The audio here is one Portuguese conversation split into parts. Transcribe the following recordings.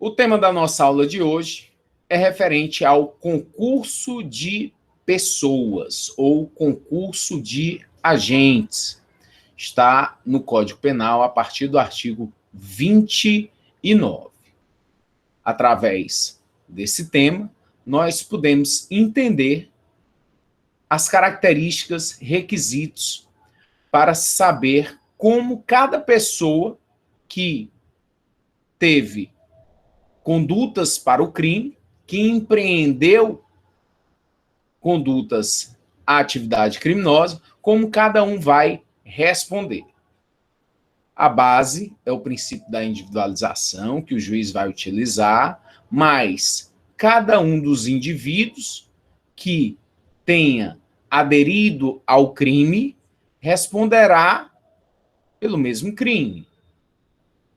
O tema da nossa aula de hoje é referente ao concurso de pessoas ou concurso de agentes. Está no Código Penal a partir do artigo 29. Através desse tema, nós podemos entender as características, requisitos para saber como cada pessoa que teve condutas para o crime, que empreendeu condutas à atividade criminosa, como cada um vai responder. A base é o princípio da individualização, que o juiz vai utilizar, mas cada um dos indivíduos que tenha aderido ao crime responderá pelo mesmo crime.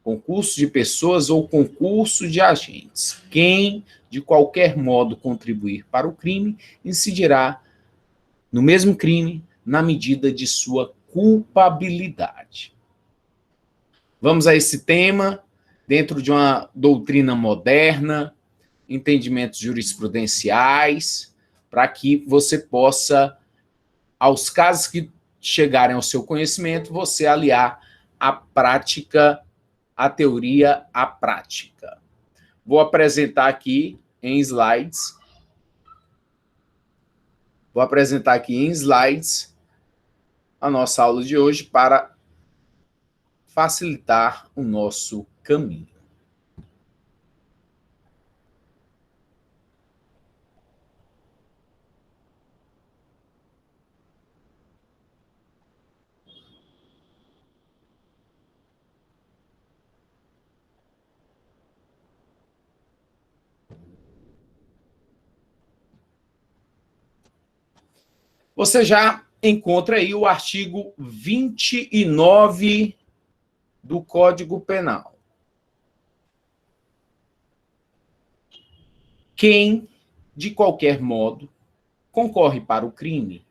Concurso de pessoas ou concurso de agentes. Quem, de qualquer modo, contribuir para o crime, incidirá no mesmo crime na medida de sua culpabilidade. Vamos a esse tema, dentro de uma doutrina moderna, entendimentos jurisprudenciais, para que você possa, aos casos que chegarem ao seu conhecimento, você aliar a prática, a teoria à prática. Vou apresentar aqui em slides. A nossa aula de hoje para facilitar o nosso caminho. Você já encontra aí o artigo 29 do Código Penal. Quem, de qualquer modo, concorre para o crime,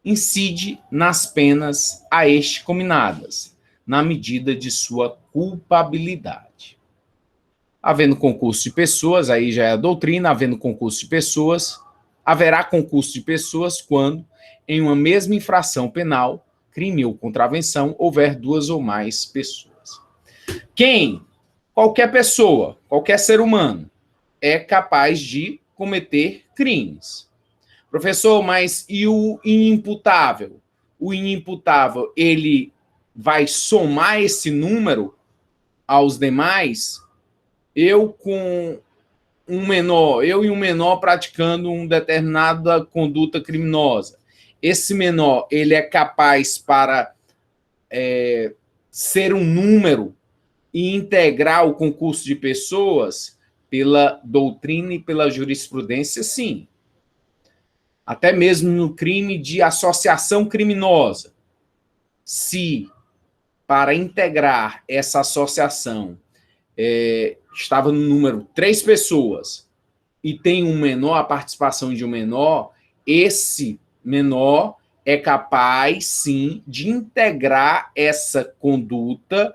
incide nas penas a este cominadas, na medida de sua culpabilidade. Havendo concurso de pessoas, aí já é a doutrina, havendo concurso de pessoas, haverá concurso de pessoas quando, em uma mesma infração penal, crime ou contravenção, houver duas ou mais pessoas. Quem, qualquer pessoa, qualquer ser humano, é capaz de cometer crimes. Professor, mas e o inimputável? O inimputável, ele vai somar esse número aos demais? Eu e um menor praticando uma determinada conduta criminosa. Esse menor, ele é capaz para ser um número e integrar o concurso de pessoas? Pela doutrina e pela jurisprudência, sim. Até mesmo no crime de associação criminosa. Se, para integrar essa associação, estava no número 3 pessoas e tem um menor, a participação de um menor, esse menor é capaz, sim, de integrar essa conduta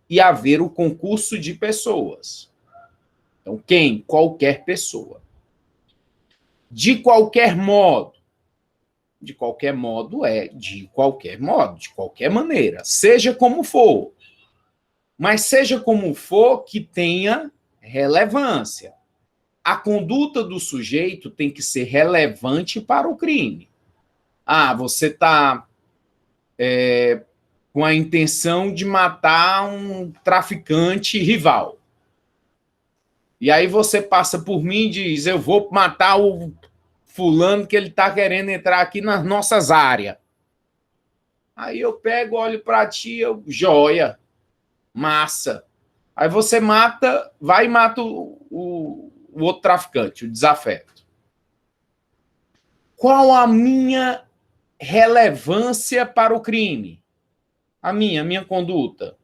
e haver o concurso de pessoas. Então, quem? Qualquer pessoa. De qualquer modo. De qualquer modo de qualquer maneira. Seja como for. Mas seja como for, que tenha relevância. A conduta do sujeito tem que ser relevante para o crime. Você está com a intenção de matar um traficante rival. E aí você passa por mim e diz, eu vou matar o fulano que ele está querendo entrar aqui nas nossas áreas. Aí eu pego, olho para ti, joia, massa. Aí você vai e mata o outro traficante, o desafeto. Qual a minha relevância para o crime? A minha conduta?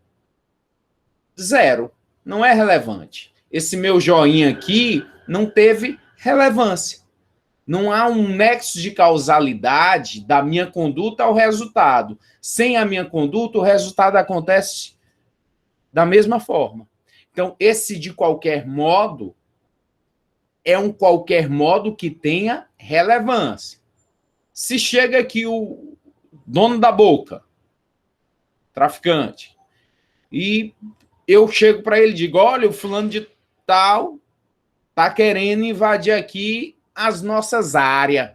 Zero. Não é relevante. Esse meu joinha aqui não teve relevância. Não há um nexo de causalidade da minha conduta ao resultado. Sem a minha conduta, o resultado acontece da mesma forma. Então, esse de qualquer modo é um qualquer modo que tenha relevância. Se chega aqui o dono da boca, traficante, e eu chego para ele e digo, olha, o fulano de tal está querendo invadir aqui as nossas áreas.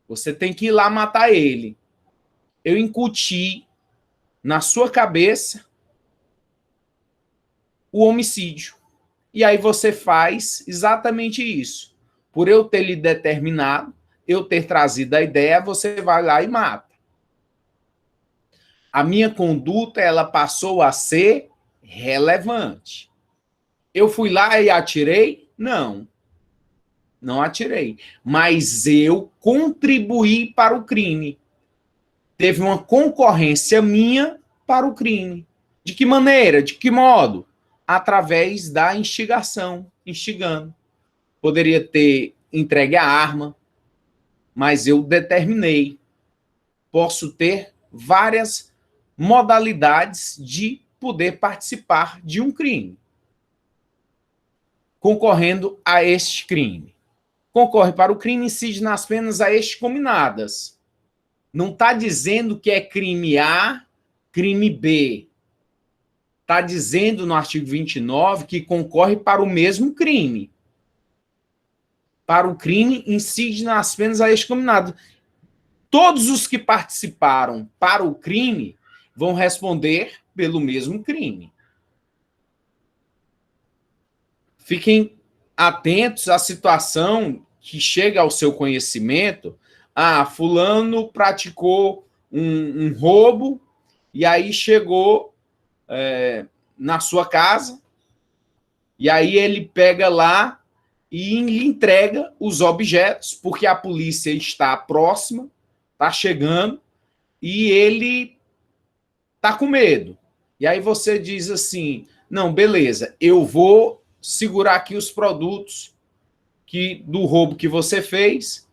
Você tem que ir lá matar ele. Eu incuti na sua cabeça o homicídio. E aí você faz exatamente isso. Por eu ter lhe determinado, eu ter trazido a ideia, você vai lá e mata. A minha conduta, ela passou a ser relevante. Eu fui lá e atirei? Não. Não atirei. Mas eu contribuí para o crime. Teve uma concorrência minha para o crime. De que maneira? De que modo? Através da instigação, instigando. Poderia ter entregue a arma, mas eu determinei. Posso ter várias modalidades de poder participar de um crime, concorrendo a este crime. Concorre para o crime, incide nas penas a este combinadas. Não está dizendo que é crime A, crime B. Está dizendo no artigo 29 que concorre para o mesmo crime. Para o crime, incide nas penas a este combinado. Todos os que participaram para o crime vão responder pelo mesmo crime. Fiquem atentos à situação que chega ao seu conhecimento. Ah, fulano praticou um roubo e aí chegou na sua casa e aí ele pega lá e lhe entrega os objetos, porque a polícia está próxima, está chegando, e ele está com medo. E aí você diz assim, não, beleza, eu vou segurar aqui os produtos do roubo que você fez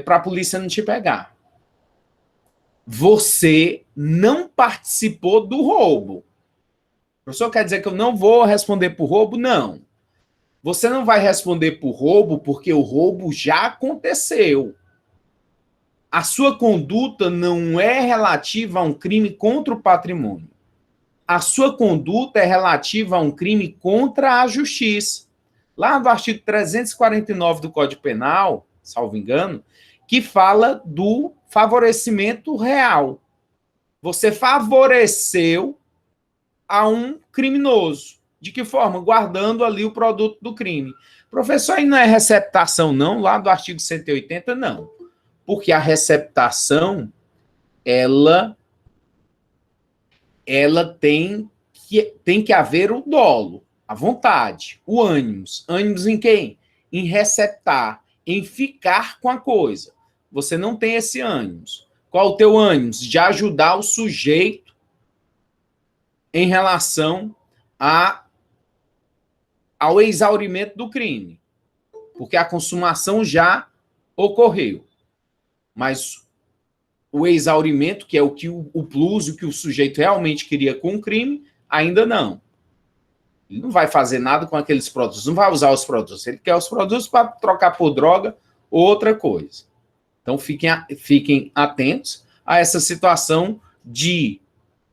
para a polícia não te pegar. Você não participou do roubo. O professor quer dizer que eu não vou responder por roubo? Não. Você não vai responder por roubo porque o roubo já aconteceu. A sua conduta não é relativa a um crime contra o patrimônio. A sua conduta é relativa a um crime contra a justiça. Lá no artigo 349 do Código Penal, salvo engano, que fala do favorecimento real. Você favoreceu a um criminoso. De que forma? Guardando ali o produto do crime. Professor, aí não é receptação, não? Lá do artigo 180, não. Porque a receptação, ela tem que haver o dolo, a vontade, o ânimos. Ânimos em quem? Em receptar, em ficar com a coisa. Você não tem esse ânimos. Qual o teu ânimos? De ajudar o sujeito em relação ao exaurimento do crime. Porque a consumação já ocorreu. Mas o exaurimento, que é o plus, o que o sujeito realmente queria com o crime, ainda não. Ele não vai fazer nada com aqueles produtos, não vai usar os produtos. Ele quer os produtos para trocar por droga ou outra coisa. Então, fiquem atentos a essa situação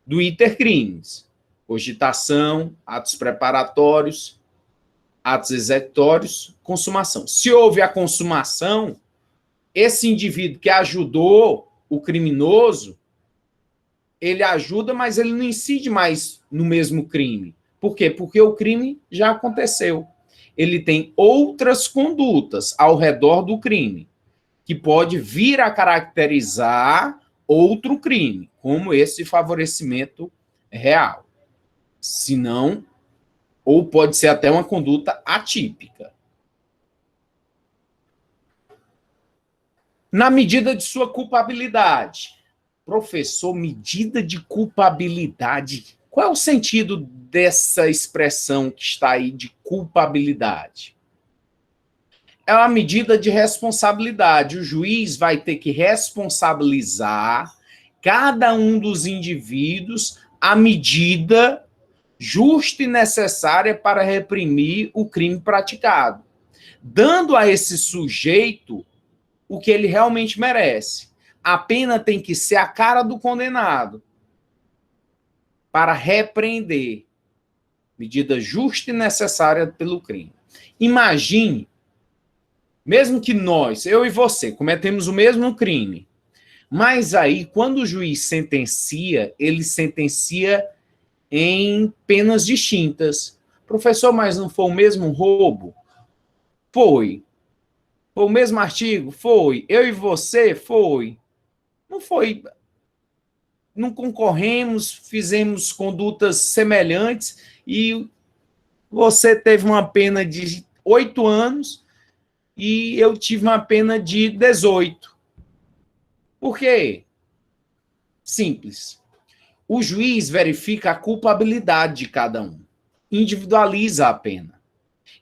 do intercrimes. Cogitação, atos preparatórios, atos executórios, consumação. Se houve a consumação, esse indivíduo que ajudou o criminoso, ele ajuda, mas ele não incide mais no mesmo crime. Por quê? Porque o crime já aconteceu. Ele tem outras condutas ao redor do crime, que pode vir a caracterizar outro crime, como esse favorecimento real. Se não, ou pode ser até uma conduta atípica. Na medida de sua culpabilidade. Professor, medida de culpabilidade. Qual é o sentido dessa expressão que está aí de culpabilidade? É uma medida de responsabilidade. O juiz vai ter que responsabilizar cada um dos indivíduos à medida justa e necessária para reprimir o crime praticado, dando a esse sujeito o que ele realmente merece. A pena tem que ser a cara do condenado para repreender, medida justa e necessária pelo crime. Imagine, mesmo que nós, eu e você, cometemos o mesmo crime, mas aí, quando o juiz sentencia, ele sentencia em penas distintas. Professor, mas não foi o mesmo roubo? Foi. Foi o mesmo artigo? Foi. Eu e você? Foi. Não foi. Não concorremos, fizemos condutas semelhantes e você teve uma pena de 8 anos e eu tive uma pena de 18. Por quê? Simples. O juiz verifica a culpabilidade de cada um, individualiza a pena.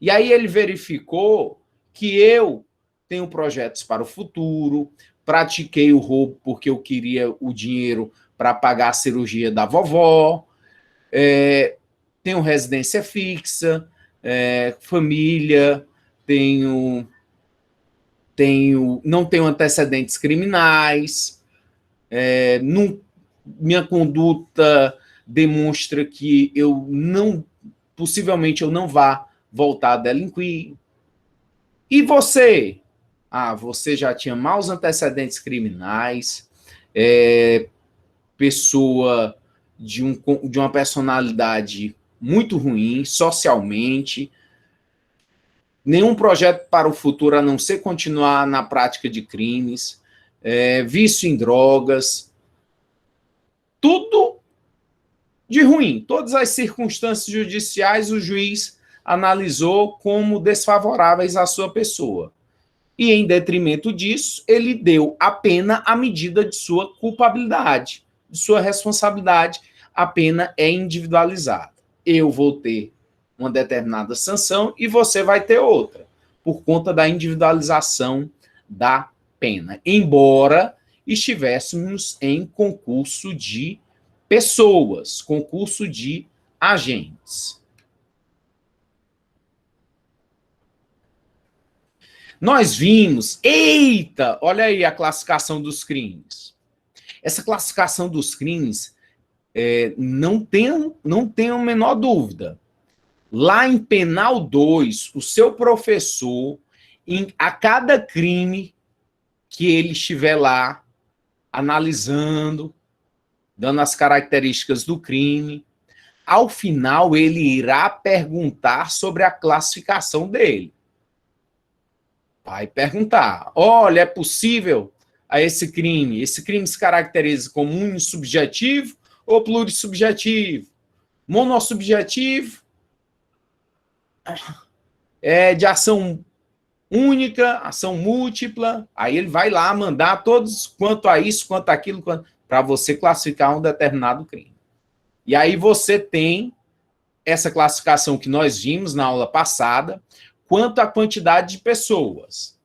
E aí ele verificou que eu tenho projetos para o futuro, pratiquei o roubo porque eu queria o dinheiro para pagar a cirurgia da vovó, tenho residência fixa, família, não tenho antecedentes criminais, minha conduta demonstra que possivelmente eu não vá voltar a delinquir. E você? Você já tinha maus antecedentes criminais, pessoa de uma personalidade muito ruim, socialmente, nenhum projeto para o futuro a não ser continuar na prática de crimes, vício em drogas, tudo de ruim. Todas as circunstâncias judiciais o juiz analisou como desfavoráveis à sua pessoa. E, em detrimento disso, ele deu a pena à medida de sua culpabilidade, de sua responsabilidade. A pena é individualizada. Eu vou ter uma determinada sanção e você vai ter outra, por conta da individualização da pena. Embora estivéssemos em concurso de pessoas, concurso de agentes. Nós vimos, eita, olha aí a classificação dos crimes. Essa classificação dos crimes, não tenho a menor dúvida. Lá em Penal 2, o seu professor, a cada crime que ele estiver lá analisando, dando as características do crime, ao final ele irá perguntar sobre a classificação dele. Vai perguntar, olha, é possível a esse crime se caracteriza como unissubjetivo ou plurissubjetivo? Monossubjetivo, de ação única, ação múltipla, aí ele vai lá mandar todos quanto a isso, quanto aquilo, para você classificar um determinado crime. E aí você tem essa classificação que nós vimos na aula passada, quanto à quantidade de pessoas.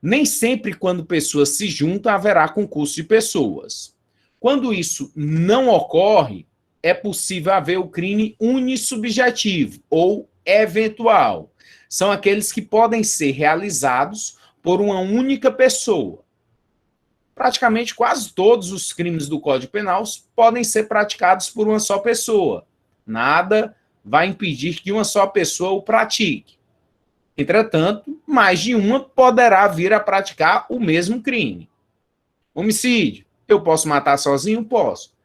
Nem sempre, quando pessoas se juntam, haverá concurso de pessoas. Quando isso não ocorre, é possível haver o crime unissubjetivo ou eventual. São aqueles que podem ser realizados por uma única pessoa. Praticamente quase todos os crimes do Código Penal podem ser praticados por uma só pessoa. Nada vai impedir que uma só pessoa o pratique. Entretanto, mais de uma poderá vir a praticar o mesmo crime. Homicídio. Eu posso matar sozinho? Posso.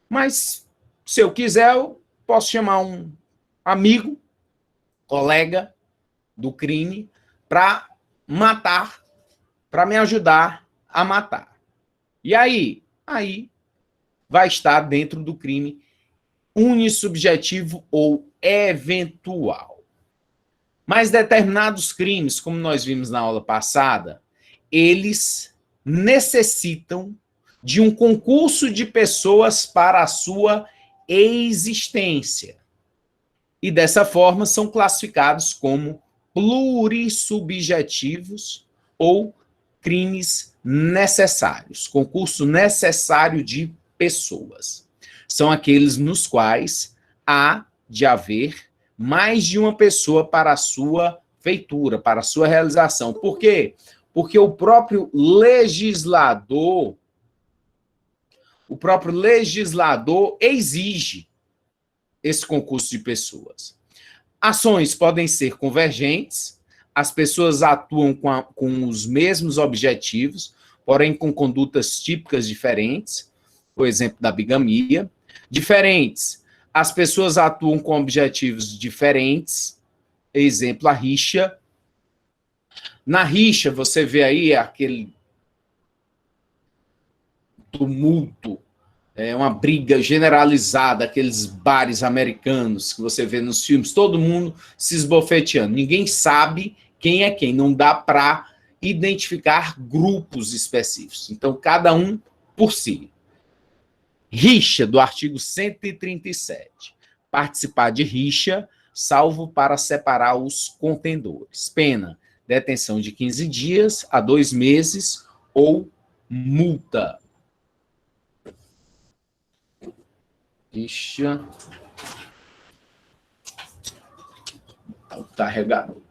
Mas, se eu quiser, eu posso chamar um amigo, colega do crime, para matar, para me ajudar a matar. E aí? Aí vai estar dentro do crime unissubjetivo ou eventual. Mas determinados crimes, como nós vimos na aula passada, eles necessitam de um concurso de pessoas para a sua existência. E dessa forma são classificados como plurissubjetivos ou crimes necessários, concurso necessário de pessoas. São aqueles nos quais há de haver mais de uma pessoa para a sua feitura, para a sua realização. Por quê? Porque o próprio legislador exige esse concurso de pessoas. Ações podem ser convergentes, as pessoas atuam com os mesmos objetivos, porém com condutas típicas diferentes, por exemplo, da bigamia. Diferentes, as pessoas atuam com objetivos diferentes, exemplo, a rixa. Na rixa, você vê aí aquele tumulto, uma briga generalizada, aqueles bares americanos que você vê nos filmes, todo mundo se esbofeteando. Ninguém sabe quem é quem, não dá para identificar grupos específicos. Então, cada um por si. Rixa, do artigo 137. Participar de rixa, salvo para separar os contendores. Pena, detenção de 15 dias a 2 meses ou multa. Rixa. O carregador.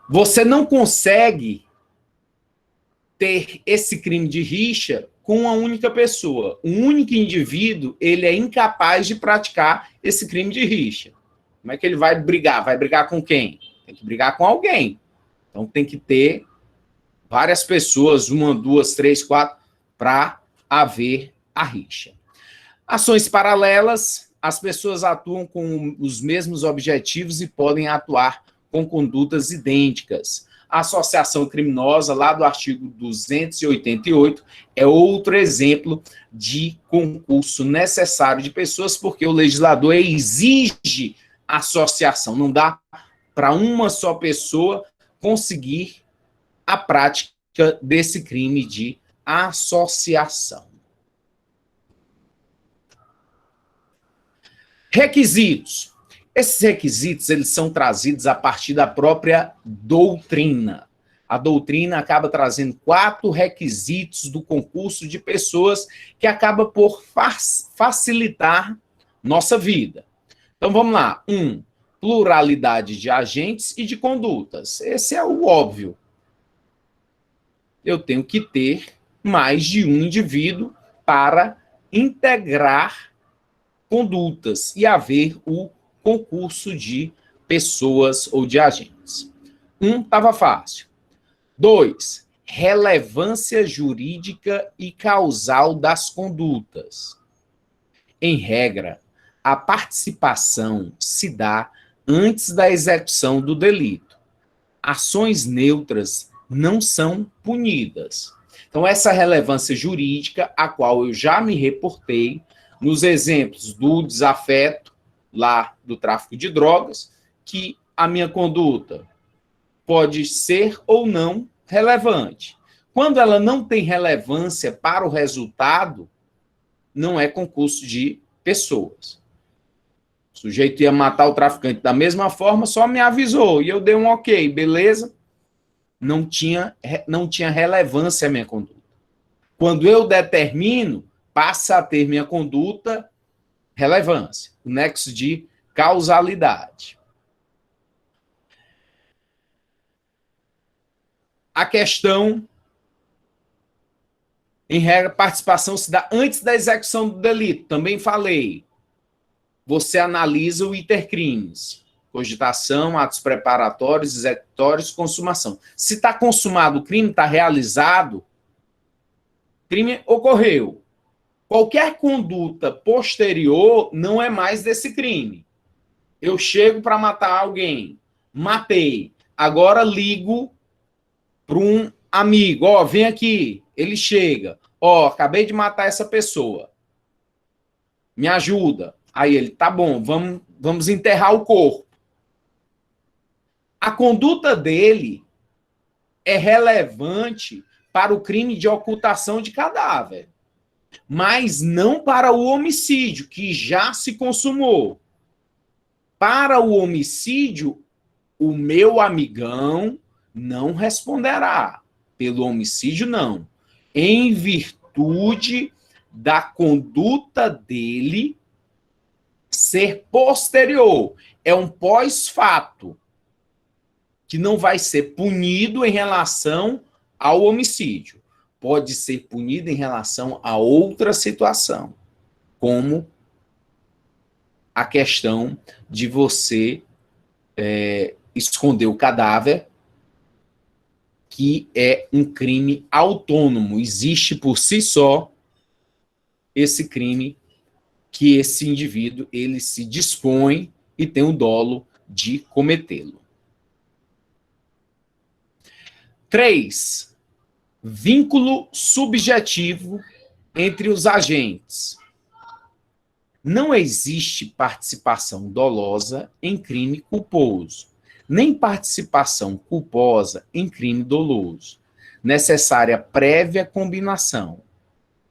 Você não consegue ter esse crime de rixa com uma única pessoa. Um único indivíduo, ele é incapaz de praticar esse crime de rixa. Como é que ele vai brigar? Vai brigar com quem? Tem que brigar com alguém. Então tem que ter várias pessoas, 1, 2, 3, 4, para haver a rixa. Ações paralelas, as pessoas atuam com os mesmos objetivos e podem atuar com condutas idênticas. A associação criminosa, lá do artigo 288, é outro exemplo de concurso necessário de pessoas, porque o legislador exige associação. Não dá para uma só pessoa conseguir a prática desse crime de associação. Requisitos. Esses requisitos, eles são trazidos a partir da própria doutrina. A doutrina acaba trazendo 4 requisitos do concurso de pessoas que acaba por facilitar nossa vida. Então, vamos lá. 1, pluralidade de agentes e de condutas. Esse é o óbvio. Eu tenho que ter mais de um indivíduo para integrar condutas e haver o concurso de pessoas ou de agentes. 1, estava fácil. 2, relevância jurídica e causal das condutas. Em regra, a participação se dá antes da execução do delito. Ações neutras não são punidas. Então, essa relevância jurídica, a qual eu já me reportei nos exemplos do desafeto, lá do tráfico de drogas, que a minha conduta pode ser ou não relevante. Quando ela não tem relevância para o resultado, não é concurso de pessoas. O sujeito ia matar o traficante da mesma forma, só me avisou, e eu dei um ok, beleza? Não tinha relevância a minha conduta. Quando eu determino, passa a ter minha conduta relevância, o nexo de causalidade. A questão, em regra, participação se dá antes da execução do delito. Também falei. Você analisa o intercrimes. Cogitação, atos preparatórios, executórios, consumação. Se está consumado o crime, está realizado, crime ocorreu. Qualquer conduta posterior não é mais desse crime. Eu chego para matar alguém, matei, agora ligo para um amigo, ó, vem aqui, ele chega, ó, acabei de matar essa pessoa, me ajuda. Aí ele, tá bom, vamos enterrar o corpo. A conduta dele é relevante para o crime de ocultação de cadáver, mas não para o homicídio, que já se consumou. Para o homicídio, o meu amigão não responderá. Pelo homicídio, não. Em virtude da conduta dele ser posterior. É um pós-fato, que não vai ser punido em relação ao homicídio. Pode ser punido em relação a outra situação, como a questão de você esconder o cadáver, que é um crime autônomo. Existe por si só esse crime que esse indivíduo ele se dispõe e tem o dolo de cometê-lo. 3. Vínculo subjetivo entre os agentes. Não existe participação dolosa em crime culposo, nem participação culposa em crime doloso. Necessária prévia combinação.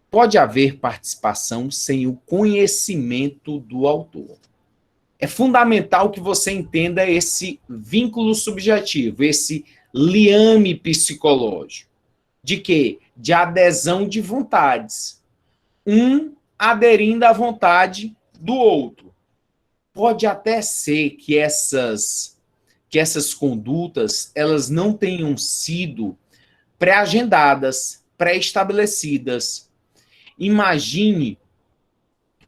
Pode haver participação sem o conhecimento do autor. É fundamental que você entenda esse vínculo subjetivo, esse liame psicológico. De quê? De adesão de vontades. Um aderindo à vontade do outro. Pode até ser que essas condutas elas não tenham sido pré-agendadas, pré-estabelecidas. Imagine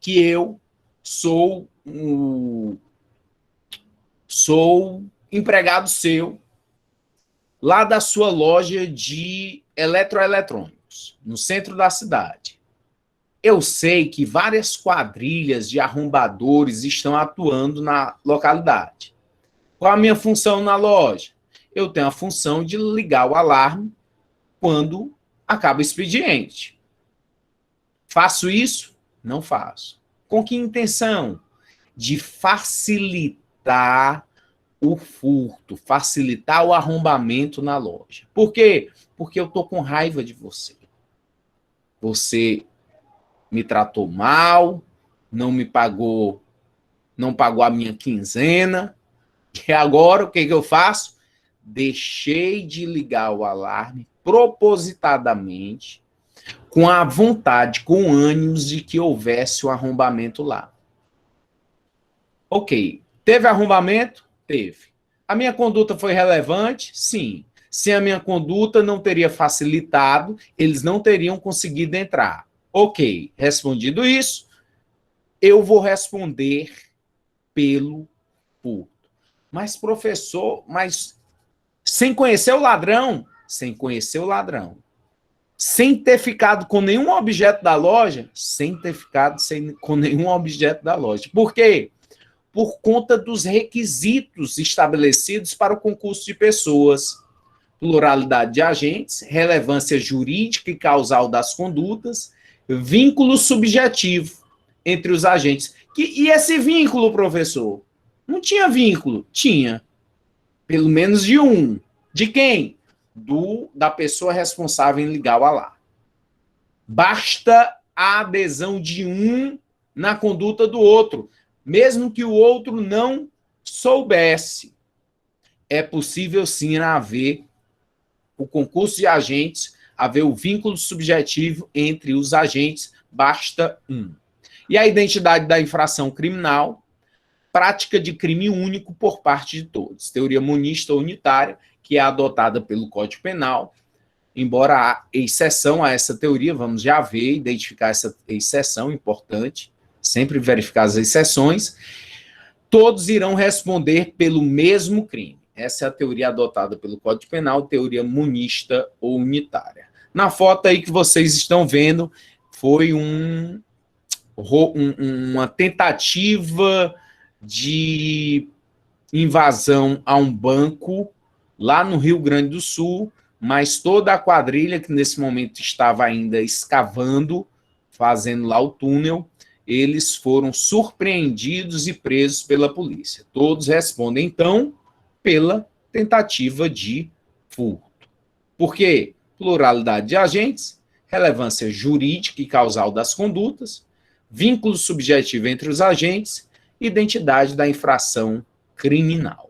que eu sou empregado seu lá da sua loja de eletroeletrônicos, no centro da cidade. Eu sei que várias quadrilhas de arrombadores estão atuando na localidade. Qual a minha função na loja? Eu tenho a função de ligar o alarme quando acaba o expediente. Faço isso? Não faço. Com que intenção? De facilitar o furto, facilitar o arrombamento na loja. Por quê? Porque eu estou com raiva de você. Você me tratou mal, não pagou a minha quinzena, e agora o que eu faço? Deixei de ligar o alarme propositadamente, com a vontade, com ânimos de que houvesse um arrombamento lá. Ok. Teve arrombamento? Teve. A minha conduta foi relevante? Sim. Se a minha conduta não teria facilitado, eles não teriam conseguido entrar. Ok. Respondido isso, eu vou responder pelo furto. Mas, professor, sem conhecer o ladrão? Sem conhecer o ladrão. Sem ter ficado com nenhum objeto da loja? Sem ter ficado com nenhum objeto da loja. Por quê? Por conta dos requisitos estabelecidos para o concurso de pessoas. Pluralidade de agentes, relevância jurídica e causal das condutas, vínculo subjetivo entre os agentes. E esse vínculo, professor? Não tinha vínculo? Tinha. Pelo menos de um. De quem? Da pessoa responsável em ligar o alarme. Basta a adesão de um na conduta do outro, mesmo que o outro não soubesse. É possível, sim, haver o concurso de agentes, haver o vínculo subjetivo entre os agentes, basta um. E a identidade da infração criminal, prática de crime único por parte de todos. Teoria monista unitária, que é adotada pelo Código Penal, embora há exceção a essa teoria, vamos já ver, identificar essa exceção importante, sempre verificar as exceções, todos irão responder pelo mesmo crime. Essa é a teoria adotada pelo Código Penal, teoria monista ou unitária. Na foto aí que vocês estão vendo, foi uma tentativa de invasão a um banco lá no Rio Grande do Sul, mas toda a quadrilha que nesse momento estava ainda escavando, fazendo lá o túnel, eles foram surpreendidos e presos pela polícia. Todos respondem, então, pela tentativa de furto. Por quê? Pluralidade de agentes, relevância jurídica e causal das condutas, vínculo subjetivo entre os agentes, identidade da infração criminal.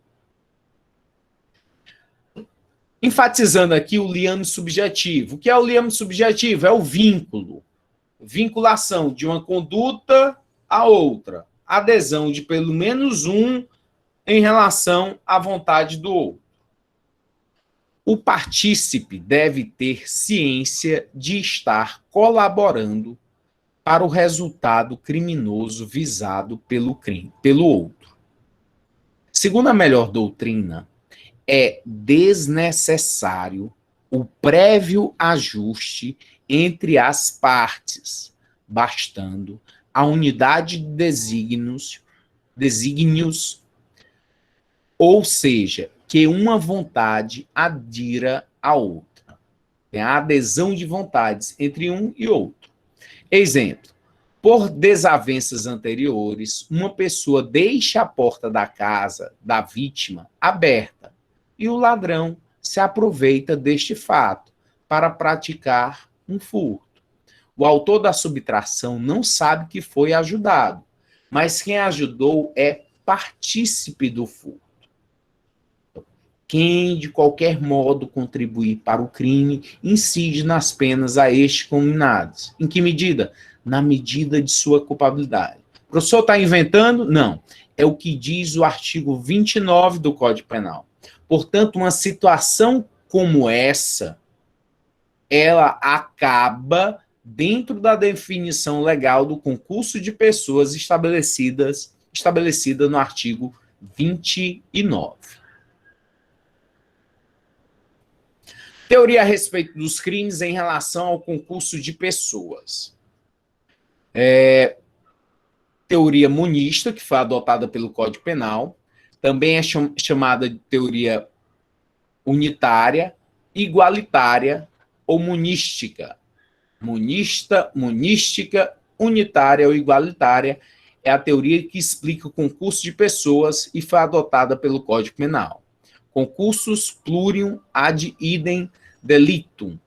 Enfatizando aqui o liame subjetivo. O que é o liame subjetivo? É o vínculo. vinculação de uma conduta a outra, adesão de pelo menos um em relação à vontade do outro. O partícipe deve ter ciência de estar colaborando para o resultado criminoso visado pelo crime, pelo outro. Segundo a melhor doutrina, é desnecessário o prévio ajuste entre as partes, bastando a unidade de desígnios, ou seja, que uma vontade adira à outra. Tem a adesão de vontades entre um e outro. Exemplo, por desavenças anteriores, uma pessoa deixa a porta da casa da vítima aberta e o ladrão se aproveita deste fato para praticar um furto. O autor da subtração não sabe que foi ajudado, mas quem ajudou é partícipe do furto. Quem, de qualquer modo, contribuir para o crime, incide nas penas a estes combinados. Em que medida? Na medida de sua culpabilidade. O professor está inventando? Não. É o que diz o artigo 29 do Código Penal. Portanto, uma situação como essa, ela acaba dentro da definição legal do concurso de pessoas estabelecida no artigo 29. Teoria a respeito dos crimes em relação ao concurso de pessoas. Teoria monista, que foi adotada pelo Código Penal, também é chamada de teoria unitária, igualitária ou monística. Monística, unitária ou igualitária é a teoria que explica o concurso de pessoas e foi adotada pelo Código Penal. Concursus plurium ad idem delitum.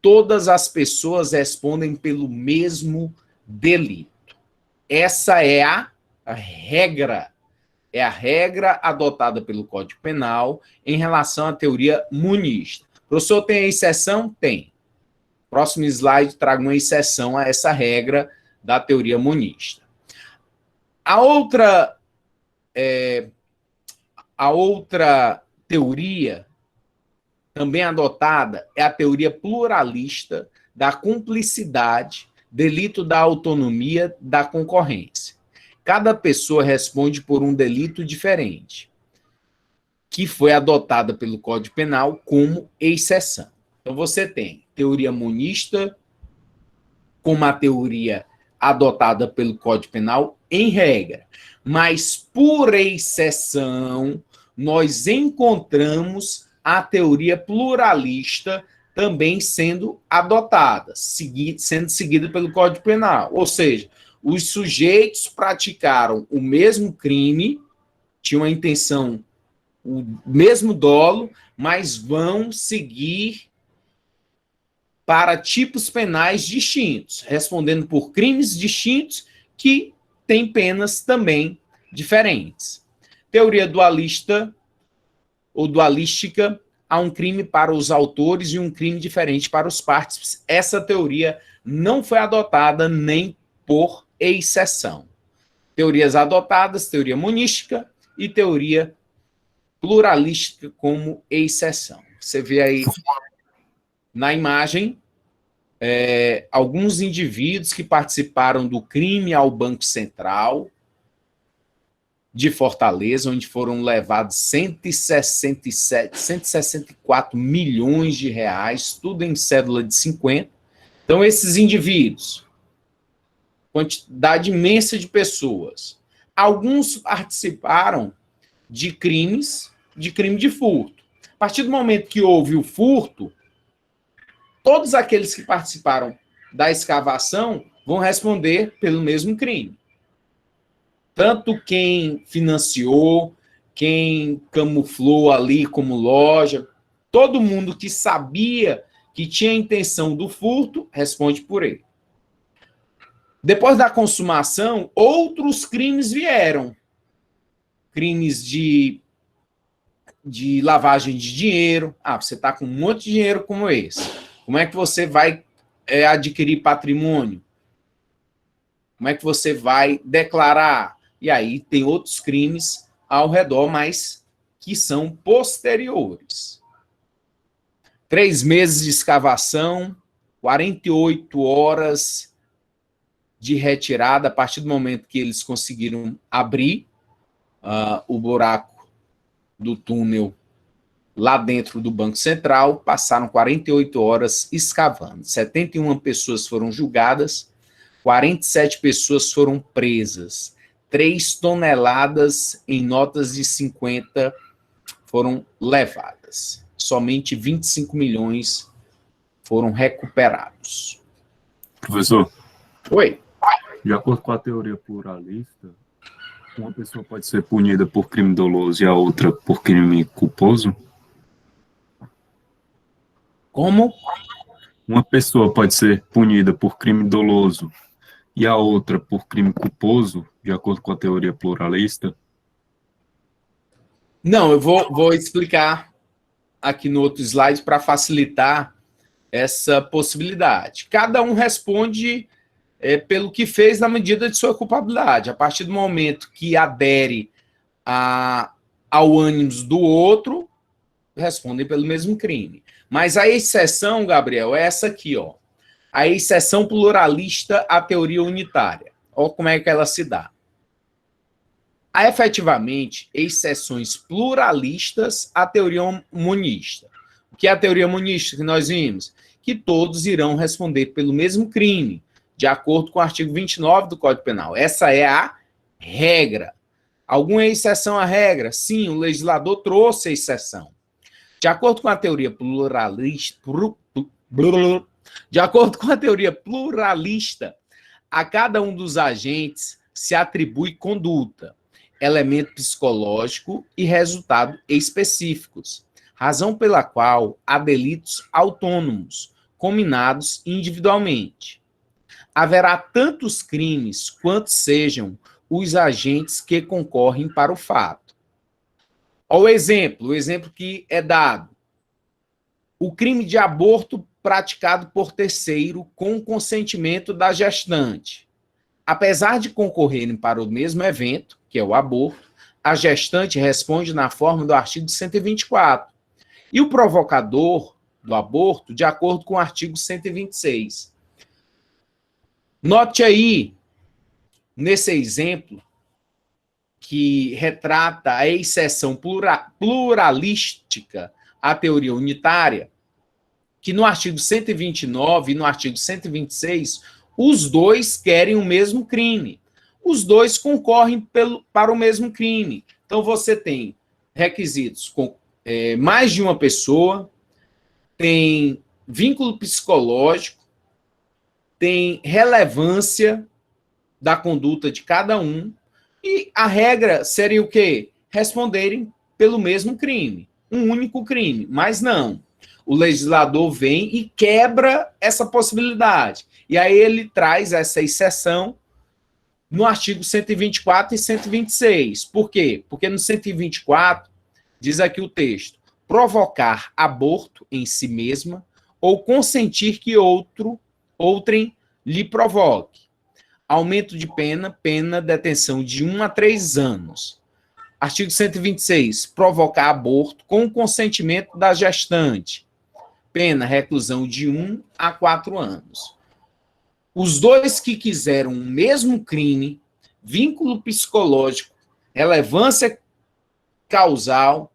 Todas as pessoas respondem pelo mesmo delito. Essa é a regra. É a regra adotada pelo Código Penal em relação à teoria monista. O professor tem a exceção? Tem. Próximo slide traga uma exceção a essa regra da teoria monista. A outra teoria também adotada é a teoria pluralista da cumplicidade, delito da autonomia da concorrência. Cada pessoa responde por um delito diferente, que foi adotada pelo Código Penal como exceção. Então, você tem teoria monista como a teoria adotada pelo Código Penal em regra, mas por exceção, nós encontramos a teoria pluralista também sendo adotada, sendo seguida pelo Código Penal. Ou seja, os sujeitos praticaram o mesmo crime, tinham a intenção, o mesmo dolo, mas vão seguir para tipos penais distintos, respondendo por crimes distintos que têm penas também diferentes. Teoria dualista ou dualística, há um crime para os autores e um crime diferente para os partícipes. Essa teoria não foi adotada nem por exceção. Teorias adotadas, teoria monística e teoria pluralística como exceção. Você vê aí na imagem alguns indivíduos que participaram do crime ao Banco Central de Fortaleza, onde foram levados 164 milhões de reais, tudo em cédula de 50. Então, esses indivíduos, quantidade imensa de pessoas, alguns participaram de crime de furto. A partir do momento que houve o furto, todos aqueles que participaram da escavação vão responder pelo mesmo crime. Tanto quem financiou, quem camuflou ali como loja, todo mundo que sabia que tinha a intenção do furto, responde por ele. Depois da consumação, outros crimes vieram. Crimes de lavagem de dinheiro. Você está com um monte de dinheiro como esse. Como é que você vai adquirir patrimônio? Como é que você vai declarar? E aí tem outros crimes ao redor, mas que são posteriores. 3 meses de escavação, 48 horas de retirada, a partir do momento que eles conseguiram abrir o buraco do túnel lá dentro do Banco Central, passaram 48 horas escavando. 71 pessoas foram julgadas, 47 pessoas foram presas. 3 toneladas em notas de 50 foram levadas. Somente 25 milhões foram recuperados. Professor? Oi. De acordo com a teoria pluralista, uma pessoa pode ser punida por crime doloso e a outra por crime culposo? Como? Uma pessoa pode ser punida por crime doloso e a outra por crime culposo, de acordo com a teoria pluralista? Não, eu vou explicar aqui no outro slide para facilitar essa possibilidade. Cada um responde pelo que fez na medida de sua culpabilidade. A partir do momento que adere ao ânimos do outro, respondem pelo mesmo crime. Mas a exceção, Gabriel, é essa aqui, ó. A exceção pluralista à teoria unitária. Olha como é que ela se dá. Há efetivamente exceções pluralistas à teoria monista. O que é a teoria monista que nós vimos? Que todos irão responder pelo mesmo crime, de acordo com o artigo 29 do Código Penal. Essa é a regra. Alguma exceção à regra? Sim, o legislador trouxe a exceção. De acordo com a teoria pluralista, a cada um dos agentes se atribui conduta, elemento psicológico e resultado específicos, razão pela qual há delitos autônomos, combinados individualmente. Haverá tantos crimes quanto sejam os agentes que concorrem para o fato. O exemplo que é dado. O crime de aborto praticado por terceiro com consentimento da gestante. Apesar de concorrerem para o mesmo evento, que é o aborto, a gestante responde na forma do artigo 124. E o provocador do aborto, de acordo com o artigo 126. Note aí, nesse exemplo, que retrata a exceção pluralística à teoria unitária, que no artigo 129 e no artigo 126, os dois querem o mesmo crime. Os dois concorrem para o mesmo crime. Então, você tem requisitos com mais de uma pessoa, tem vínculo psicológico, tem relevância da conduta de cada um, e a regra seria o quê? Responderem pelo mesmo crime, um único crime, mas não. O legislador vem e quebra essa possibilidade. E aí ele traz essa exceção no artigo 124 e 126. Por quê? Porque no 124, diz aqui o texto, provocar aborto em si mesma ou consentir que outrem lhe provoque. Aumento de pena, detenção de 1 a 3 anos. Artigo 126, provocar aborto com consentimento da gestante. Pena, reclusão de 1 a 4 anos. Os dois que quiseram o mesmo crime, vínculo psicológico, relevância causal,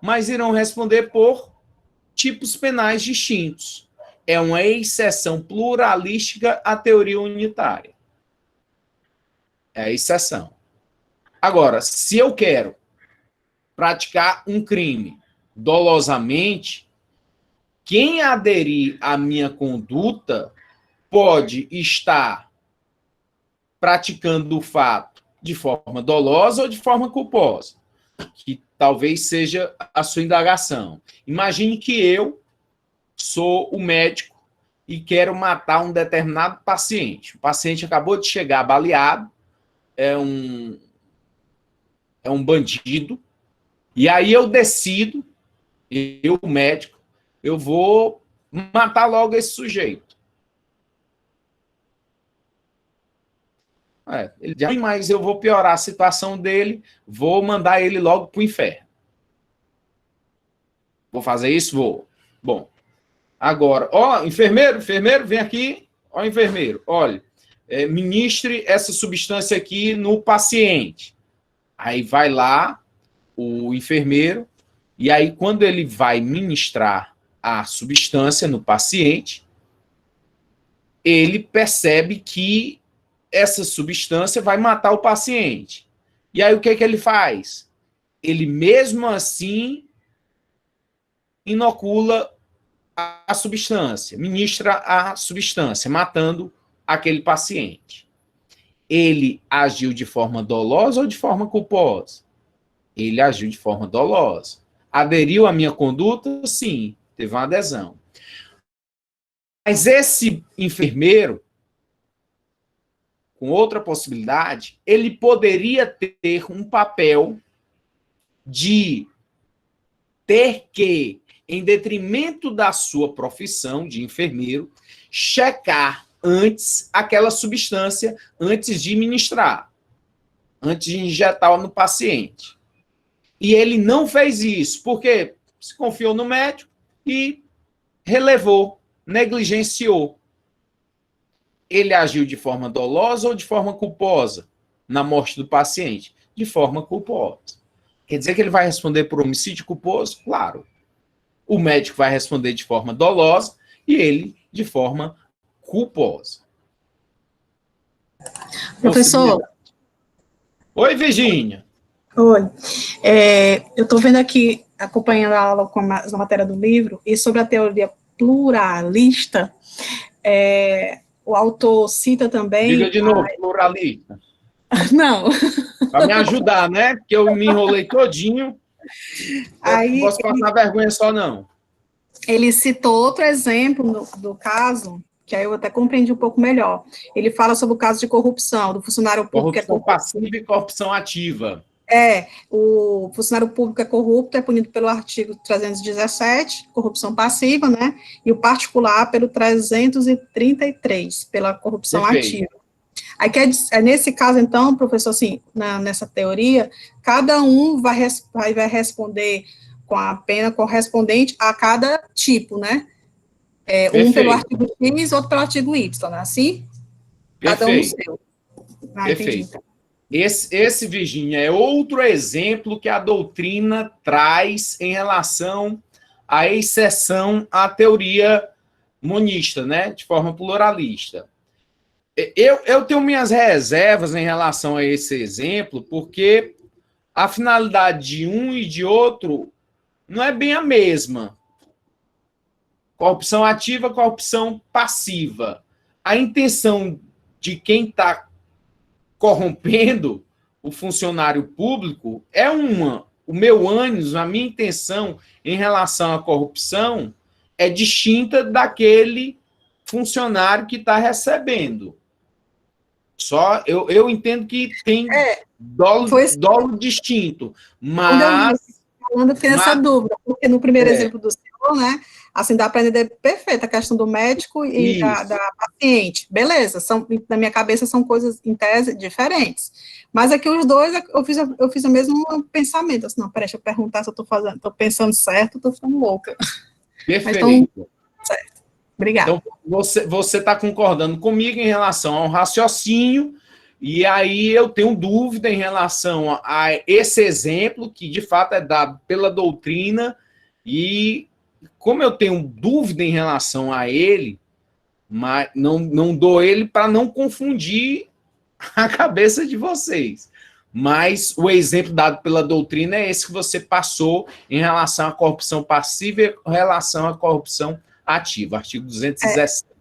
mas irão responder por tipos penais distintos. É uma exceção pluralística à teoria unitária. É a exceção. Agora, se eu quero praticar um crime dolosamente, quem aderir à minha conduta pode estar praticando o fato de forma dolosa ou de forma culposa, que talvez seja a sua indagação. Imagine que eu sou o médico e quero matar um determinado paciente. O paciente acabou de chegar baleado, é um bandido, e aí eu decido, eu, médico, eu vou matar logo esse sujeito. Ele diz, mas eu vou piorar a situação dele, vou mandar ele logo para o inferno. Vou fazer isso? Vou. Bom, agora, enfermeiro, vem aqui. Enfermeiro, olha, ministre essa substância aqui no paciente. Aí vai lá o enfermeiro, e aí quando ele vai ministrar a substância no paciente, ele percebe que essa substância vai matar o paciente. E aí o que ele faz? Ele mesmo assim inocula a substância, ministra a substância, matando aquele paciente. Ele agiu de forma dolosa ou de forma culposa? Ele agiu de forma dolosa. Aderiu à minha conduta? Sim, teve uma adesão. Mas esse enfermeiro, com outra possibilidade, ele poderia ter um papel de ter que, em detrimento da sua profissão de enfermeiro, checar antes aquela substância, antes de ministrar, antes de injetar no paciente. E ele não fez isso, porque se confiou no médico e relevou, negligenciou. Ele agiu de forma dolosa ou de forma culposa na morte do paciente? De forma culposa. Quer dizer que ele vai responder por homicídio culposo? Claro. O médico vai responder de forma dolosa e ele de forma culposa. Professor. Oi, Virgínia. Oi. Eu estou vendo aqui, acompanhando a aula com a matéria do livro, e sobre a teoria pluralista, o autor cita também... Diga de novo, pluralista. Não. Para me ajudar, né? Porque eu me enrolei todinho. Aí, não posso passar vergonha só, não. Ele citou outro exemplo do caso, que aí eu até compreendi um pouco melhor. Ele fala sobre o caso de corrupção, do funcionário público... Corrupção passiva e corrupção ativa. O funcionário público é corrupto, é punido pelo artigo 317, corrupção passiva, né? E o particular pelo 333, pela corrupção Perfeito. ativa. Aí, nesse caso, então, professor, assim, nessa teoria, cada um vai responder com a pena correspondente a cada tipo, né? Um pelo artigo X, outro pelo artigo Y, não é assim? Cada um no seu. Perfeito. Entendi, então. Esse, Virgínia, é outro exemplo que a doutrina traz em relação à exceção à teoria monista, né? De forma pluralista. Eu tenho minhas reservas em relação a esse exemplo, porque a finalidade de um e de outro não é bem a mesma. Corrupção ativa, corrupção passiva. A intenção de quem está corrompendo o funcionário público é uma. O meu ânimo, a minha intenção em relação à corrupção é distinta daquele funcionário que está recebendo. Só eu entendo que tem dolo distinto, mas... Eu fiquei nessa dúvida, porque no primeiro exemplo do senhor, né, assim, dá para entender perfeito a questão do médico e da paciente. Beleza, na minha cabeça são coisas, em tese, diferentes. Mas aqui os dois, eu fiz o mesmo pensamento. Assim, não, peraí, deixa eu perguntar se eu estou pensando certo, estou ficando louca. Perfeito. Então, certo. Obrigada. Então, você está concordando comigo em relação ao raciocínio, e aí eu tenho dúvida em relação a esse exemplo, que de fato é dado pela doutrina, e como eu tenho dúvida em relação a ele, mas não dou ele para não confundir a cabeça de vocês. Mas o exemplo dado pela doutrina é esse que você passou em relação à corrupção passiva e em relação à corrupção ativa, artigo 217.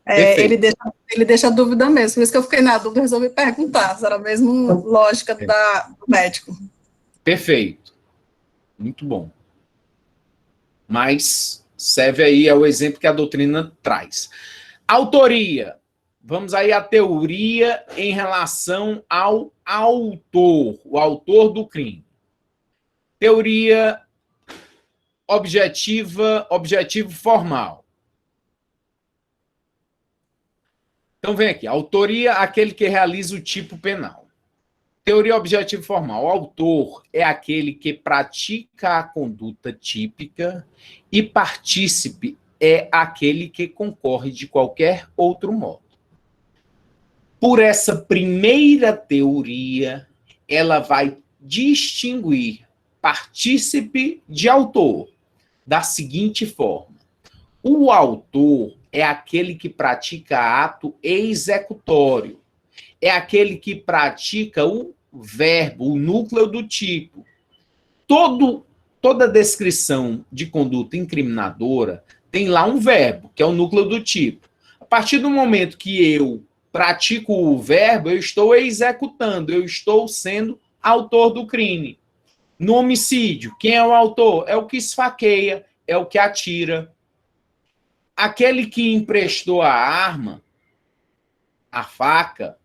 Ele deixa a dúvida mesmo, por isso que eu fiquei na dúvida, resolvi perguntar, se era mesmo lógica do médico. Perfeito. Muito bom. Mas serve aí ao exemplo que a doutrina traz. Autoria. Vamos aí à teoria em relação ao autor, o autor do crime. Teoria objetivo formal. Então, vem aqui. Autoria, aquele que realiza o tipo penal. Teoria objetiva formal. O autor é aquele que pratica a conduta típica e partícipe é aquele que concorre de qualquer outro modo. Por essa primeira teoria, ela vai distinguir partícipe de autor da seguinte forma. O autor é aquele que pratica ato executório. É aquele que pratica o verbo, o núcleo do tipo. Toda descrição de conduta incriminadora tem lá um verbo, que é o núcleo do tipo. A partir do momento que eu pratico o verbo, eu estou executando, eu estou sendo autor do crime. No homicídio, quem é o autor? É o que esfaqueia, é o que atira. Aquele que emprestou a arma, a faca,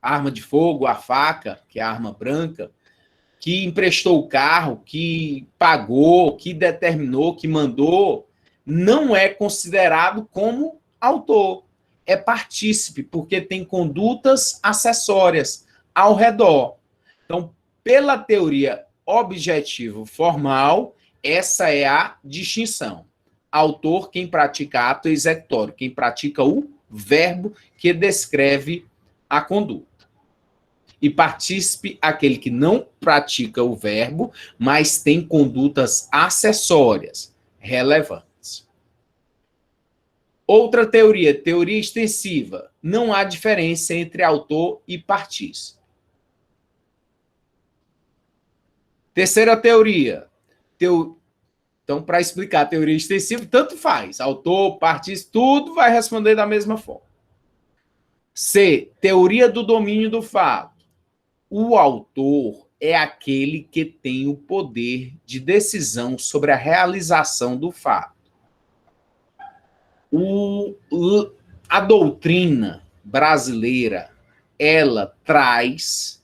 a arma de fogo, a faca, que é a arma branca, que emprestou o carro, que pagou, que determinou, que mandou, não é considerado como autor. É partícipe, porque tem condutas acessórias ao redor. Então, pela teoria objetivo-formal, essa é a distinção. Autor, quem pratica ato executório, quem pratica o verbo que descreve a conduta. E partícipe, aquele que não pratica o verbo, mas tem condutas acessórias relevantes. Outra teoria, teoria extensiva. Não há diferença entre autor e partícipe. Terceira teoria. Então, para explicar a teoria extensiva, tanto faz. Autor, partícipe, tudo vai responder da mesma forma. C. Teoria do domínio do fato. O autor é aquele que tem o poder de decisão sobre a realização do fato. A doutrina brasileira, ela traz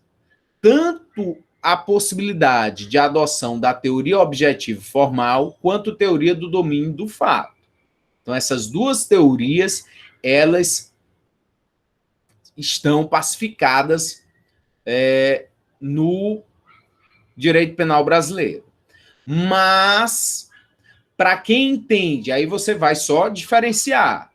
tanto a possibilidade de adoção da teoria objetiva formal quanto teoria do domínio do fato. Então, essas duas teorias, elas estão pacificadas no direito penal brasileiro. Mas, para quem entende, aí você vai só diferenciar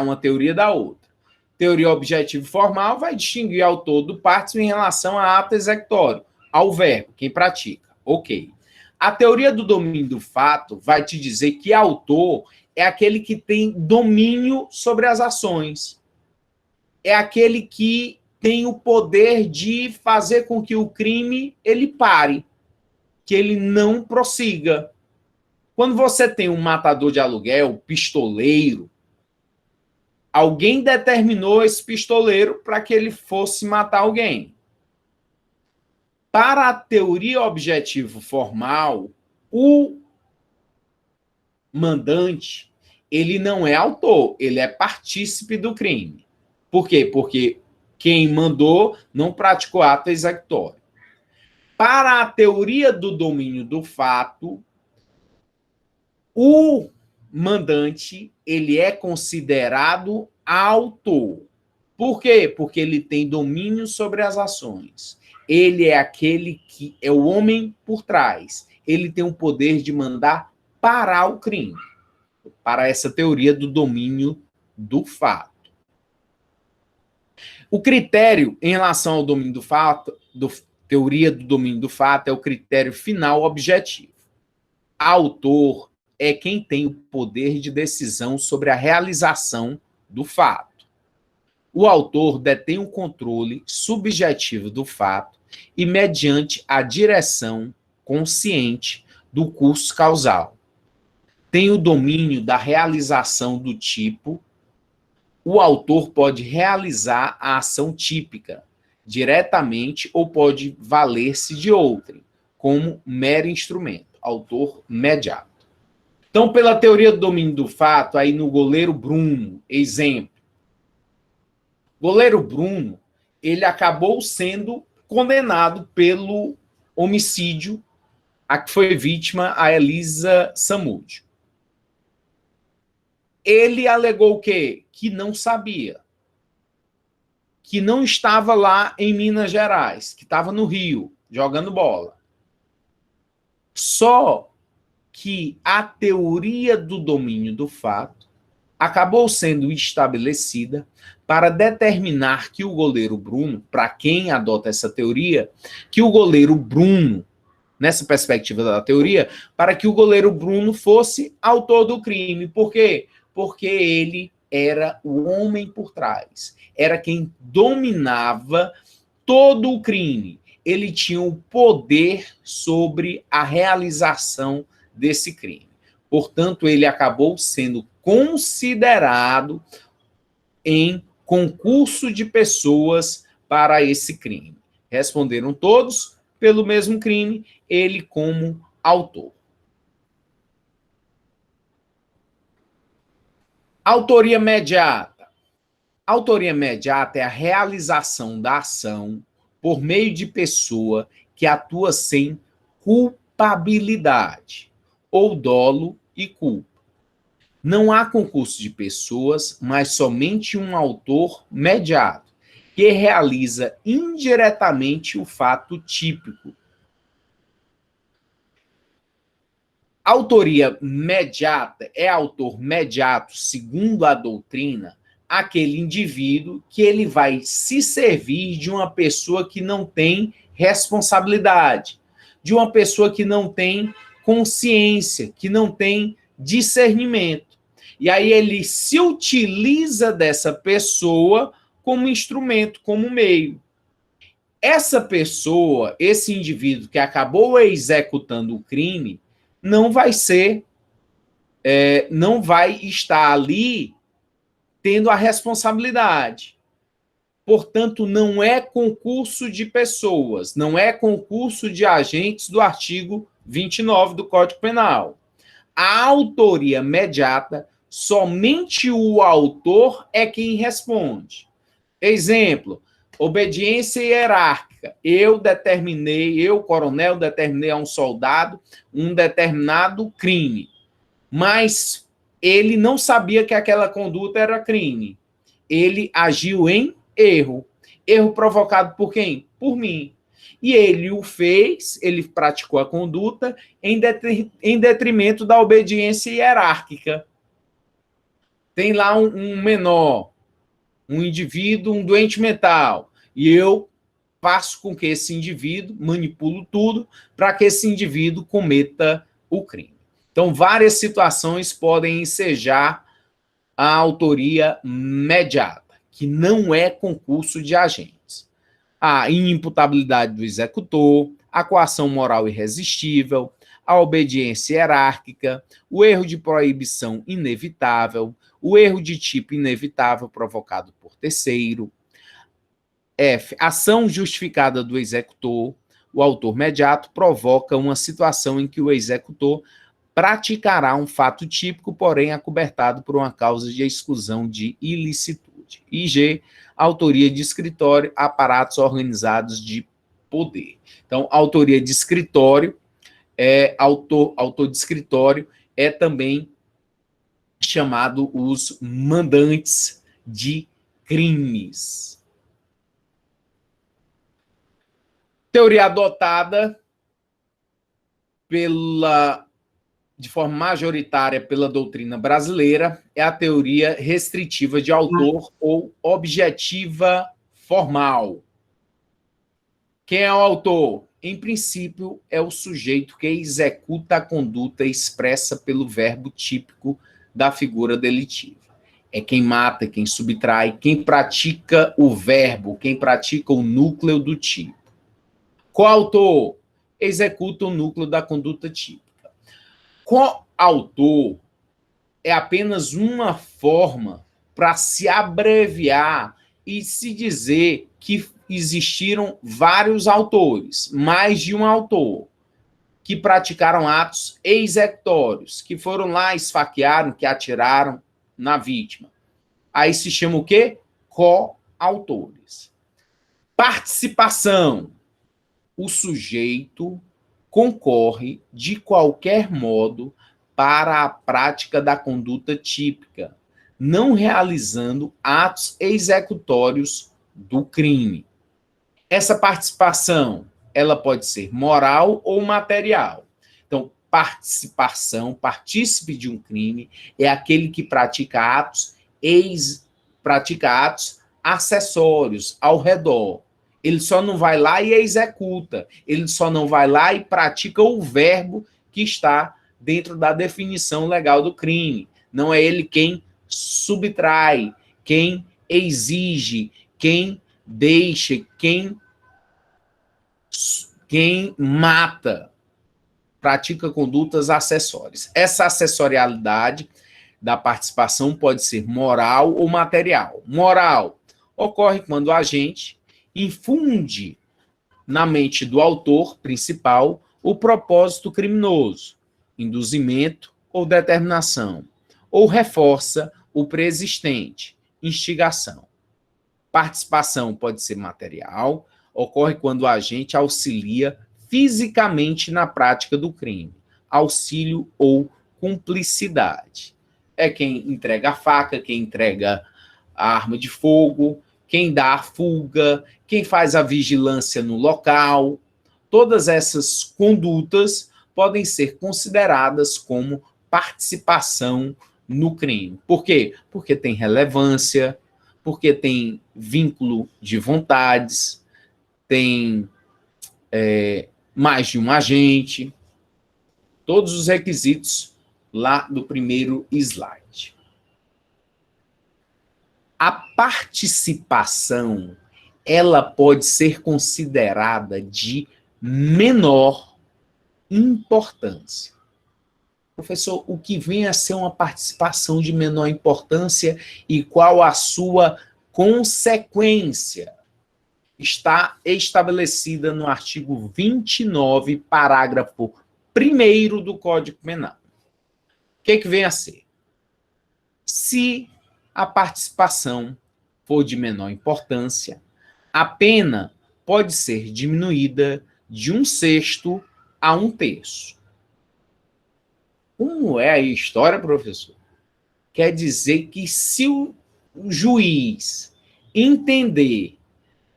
uma teoria da outra. Teoria objetiva formal vai distinguir autor do partícipe em relação a ato executório, ao verbo, quem pratica. Ok. A teoria do domínio do fato vai te dizer que autor é aquele que tem domínio sobre as ações. É aquele que tem o poder de fazer com que o crime ele pare, que ele não prossiga. Quando você tem um matador de aluguel, pistoleiro, alguém determinou esse pistoleiro para que ele fosse matar alguém. Para a teoria objetivo formal, o mandante, ele não é autor, ele é partícipe do crime. Por quê? Porque quem mandou não praticou ato executório. Para a teoria do domínio do fato, o mandante, ele é considerado autor. Por quê? Porque ele tem domínio sobre as ações. Ele é aquele que é o homem por trás. Ele tem o poder de mandar parar o crime. Para essa teoria do domínio do fato. O critério em relação ao domínio do fato, teoria do domínio do fato, é o critério final objetivo. Autor é quem tem o poder de decisão sobre a realização do fato. O autor detém o controle subjetivo do fato e mediante a direção consciente do curso causal. Tem o domínio da realização do tipo. O autor pode realizar a ação típica diretamente ou pode valer-se de outrem, como mero instrumento, autor mediato. Então, pela teoria do domínio do fato, aí no goleiro Bruno, exemplo. Goleiro Bruno, ele acabou sendo condenado pelo homicídio a que foi vítima a Elisa Samúdio. Ele alegou o quê? Que não sabia. que não estava lá em Minas Gerais, que estava no Rio, jogando bola. Só que a teoria do domínio do fato acabou sendo estabelecida para determinar que o goleiro Bruno, para quem adota essa teoria, que o goleiro Bruno, nessa perspectiva da teoria, para que o goleiro Bruno fosse autor do crime. Por quê? Porque ele era o homem por trás, era quem dominava todo o crime. Ele tinha o poder sobre a realização desse crime. Portanto, ele acabou sendo considerado em concurso de pessoas para esse crime. Responderam todos pelo mesmo crime, ele como autor. Autoria imediata. Autoria imediata é a realização da ação por meio de pessoa que atua sem culpabilidade ou dolo e culpa. Não há concurso de pessoas, mas somente um autor mediato, que realiza indiretamente o fato típico. Autoria mediata é autor mediato, segundo a doutrina, aquele indivíduo que ele vai se servir de uma pessoa que não tem responsabilidade, de uma pessoa que não tem consciência, que não tem discernimento. E aí ele se utiliza dessa pessoa como instrumento, como meio. Essa pessoa, esse indivíduo que acabou executando o crime, não vai estar ali tendo a responsabilidade. Portanto, não é concurso de pessoas, não é concurso de agentes do artigo 29 do Código Penal. A autoria imediata, somente o autor é quem responde. Exemplo, obediência hierárquica. Eu, coronel, determinei a um soldado um determinado crime, mas ele não sabia que aquela conduta era crime. Ele agiu em erro. Erro provocado por quem? Por mim. E ele o fez, ele praticou a conduta em detrimento da obediência hierárquica. Tem lá um menor, um indivíduo, um doente mental, e eu faço com que esse indivíduo, manipulo tudo, para que esse indivíduo cometa o crime. Então, várias situações podem ensejar a autoria imediata, que não é concurso de agentes. A inimputabilidade do executor, a coação moral irresistível, a obediência hierárquica, o erro de proibição inevitável, o erro de tipo inevitável provocado por terceiro. F. Ação justificada do executor. O autor mediato provoca uma situação em que o executor praticará um fato típico, porém acobertado por uma causa de exclusão de ilicitude. E G. Autoria de escritório, aparatos organizados de poder. Então, autoria de escritório autor de escritório é também chamado os mandantes de crimes. Teoria adotada de forma majoritária pela doutrina brasileira é a teoria restritiva de autor ou objetiva formal. Quem é o autor? Em princípio, é o sujeito que executa a conduta expressa pelo verbo típico da figura delitiva. É quem mata, quem subtrai, quem pratica o verbo, quem pratica o núcleo do tipo. Coautor executa o núcleo da conduta típica. Coautor é apenas uma forma para se abreviar e se dizer que existiram vários autores, mais de um autor, que praticaram atos executórios, que foram lá, esfaquearam, que atiraram na vítima. Aí se chama o quê? Coautores. Participação. O sujeito concorre de qualquer modo para a prática da conduta típica, não realizando atos executórios do crime. Essa participação, ela pode ser moral ou material. Então, participação, partícipe de um crime, é aquele que pratica atos acessórios ao redor. Ele só não vai lá e executa. Ele só não vai lá e pratica o verbo que está dentro da definição legal do crime. Não é ele quem subtrai, quem exige, quem deixa, quem mata. Pratica condutas acessórias. Essa acessorialidade da participação pode ser moral ou material. Moral ocorre quando o agente infunde na mente do autor principal o propósito criminoso, induzimento ou determinação, ou reforça o preexistente, instigação. Participação pode ser material, ocorre quando o agente auxilia fisicamente na prática do crime, auxílio ou cumplicidade. É quem entrega a faca, quem entrega a arma de fogo, quem dá a fuga, quem faz a vigilância no local. Todas essas condutas podem ser consideradas como participação no crime. Por quê? Porque tem relevância, porque tem vínculo de vontades, tem mais de um agente, todos os requisitos lá do primeiro slide. A participação, ela pode ser considerada de menor importância. Professor, o que vem a ser uma participação de menor importância e qual a sua consequência? Está estabelecida no artigo 29, parágrafo 1º do Código Penal. O que vem a ser? Se a participação for de menor importância, a pena pode ser diminuída de 1/6 a 1/3. Como é a história, professor? Quer dizer que se o juiz entender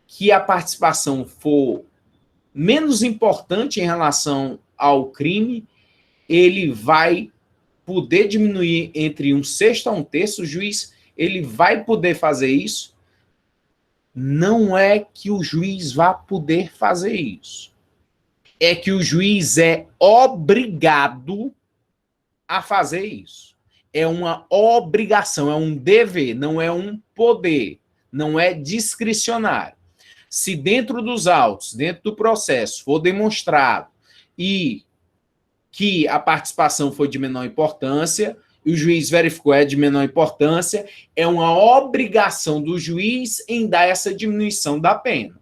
que a participação for menos importante em relação ao crime, ele vai poder diminuir entre 1/6 a 1/3, o juiz ele vai poder fazer isso? Não é que o juiz vá poder fazer isso. É que o juiz é obrigado a fazer isso. É uma obrigação, é um dever, não é um poder, não é discricionário. Se dentro dos autos, dentro do processo, for demonstrado e que a participação foi de menor importância, e o juiz verificou é de menor importância, é uma obrigação do juiz em dar essa diminuição da pena.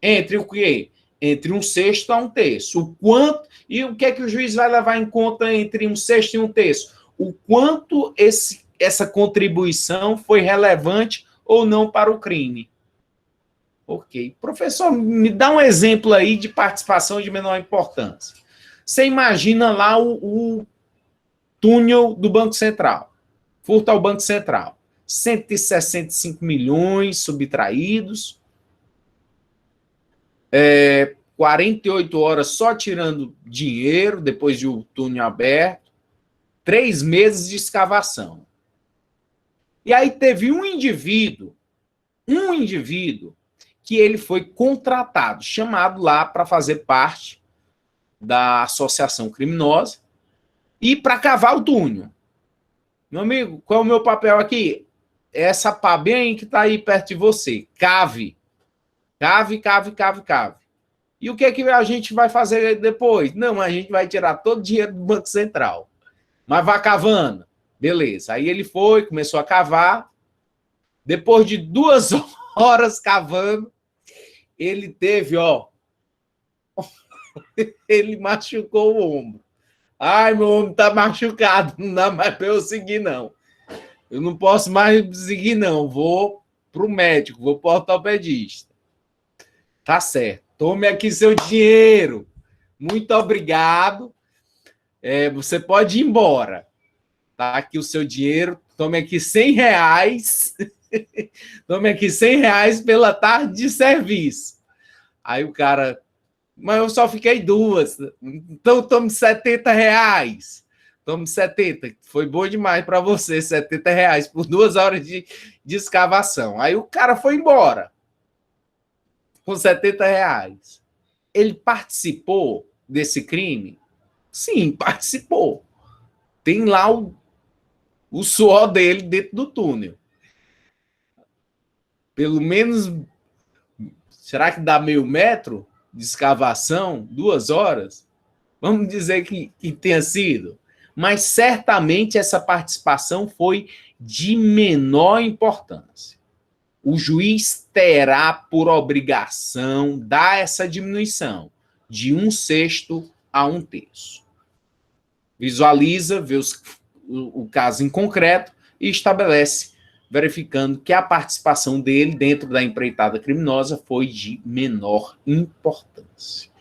Entre o quê? Entre 1/6 a 1/3. O quanto, e o que é que o juiz vai levar em conta entre 1/6 e 1/3? O quanto essa contribuição foi relevante ou não para o crime. Ok. Professor, me dá um exemplo aí de participação de menor importância. Você imagina lá o túnel do Banco Central. Furto ao Banco Central. 165 milhões subtraídos. 48 horas só tirando dinheiro, depois de o túnel aberto. 3 meses de escavação. E aí teve um indivíduo que ele foi contratado, chamado lá para fazer parte da associação criminosa e para cavar o túnel. Meu amigo, qual é o meu papel aqui? Essa pá bem que está aí perto de você. Cave. Cave, cave, cave, cave. E o que é que a gente vai fazer depois? Não, a gente vai tirar todo o dinheiro do Banco Central. Mas vai cavando. Beleza. Aí ele foi, começou a cavar. Depois de 2 horas cavando, ele teve, ele machucou o ombro. Ai, meu ombro tá machucado, não dá mais para eu seguir, não. Eu não posso mais seguir, não. Vou pro médico, vou pro ortopedista. Tá certo. Tome aqui seu dinheiro. Muito obrigado. Você pode ir embora. Tá aqui o seu dinheiro. Tome aqui R$100. Tome aqui R$100 pela tarde de serviço. Aí o cara, mas eu só fiquei 2, então tome R$70. Tome 70, foi bom demais para você, R$70 por 2 horas de escavação. Aí o cara foi embora com R$70. Ele participou desse crime? Sim, participou. Tem lá o suor dele dentro do túnel. Pelo menos, será que dá meio metro de escavação? 2 horas? Vamos dizer que tenha sido. Mas certamente essa participação foi de menor importância. O juiz terá por obrigação dar essa diminuição de 1/6 a 1/3. Visualiza, vê o caso em concreto e estabelece, verificando que a participação dele dentro da empreitada criminosa foi de menor importância.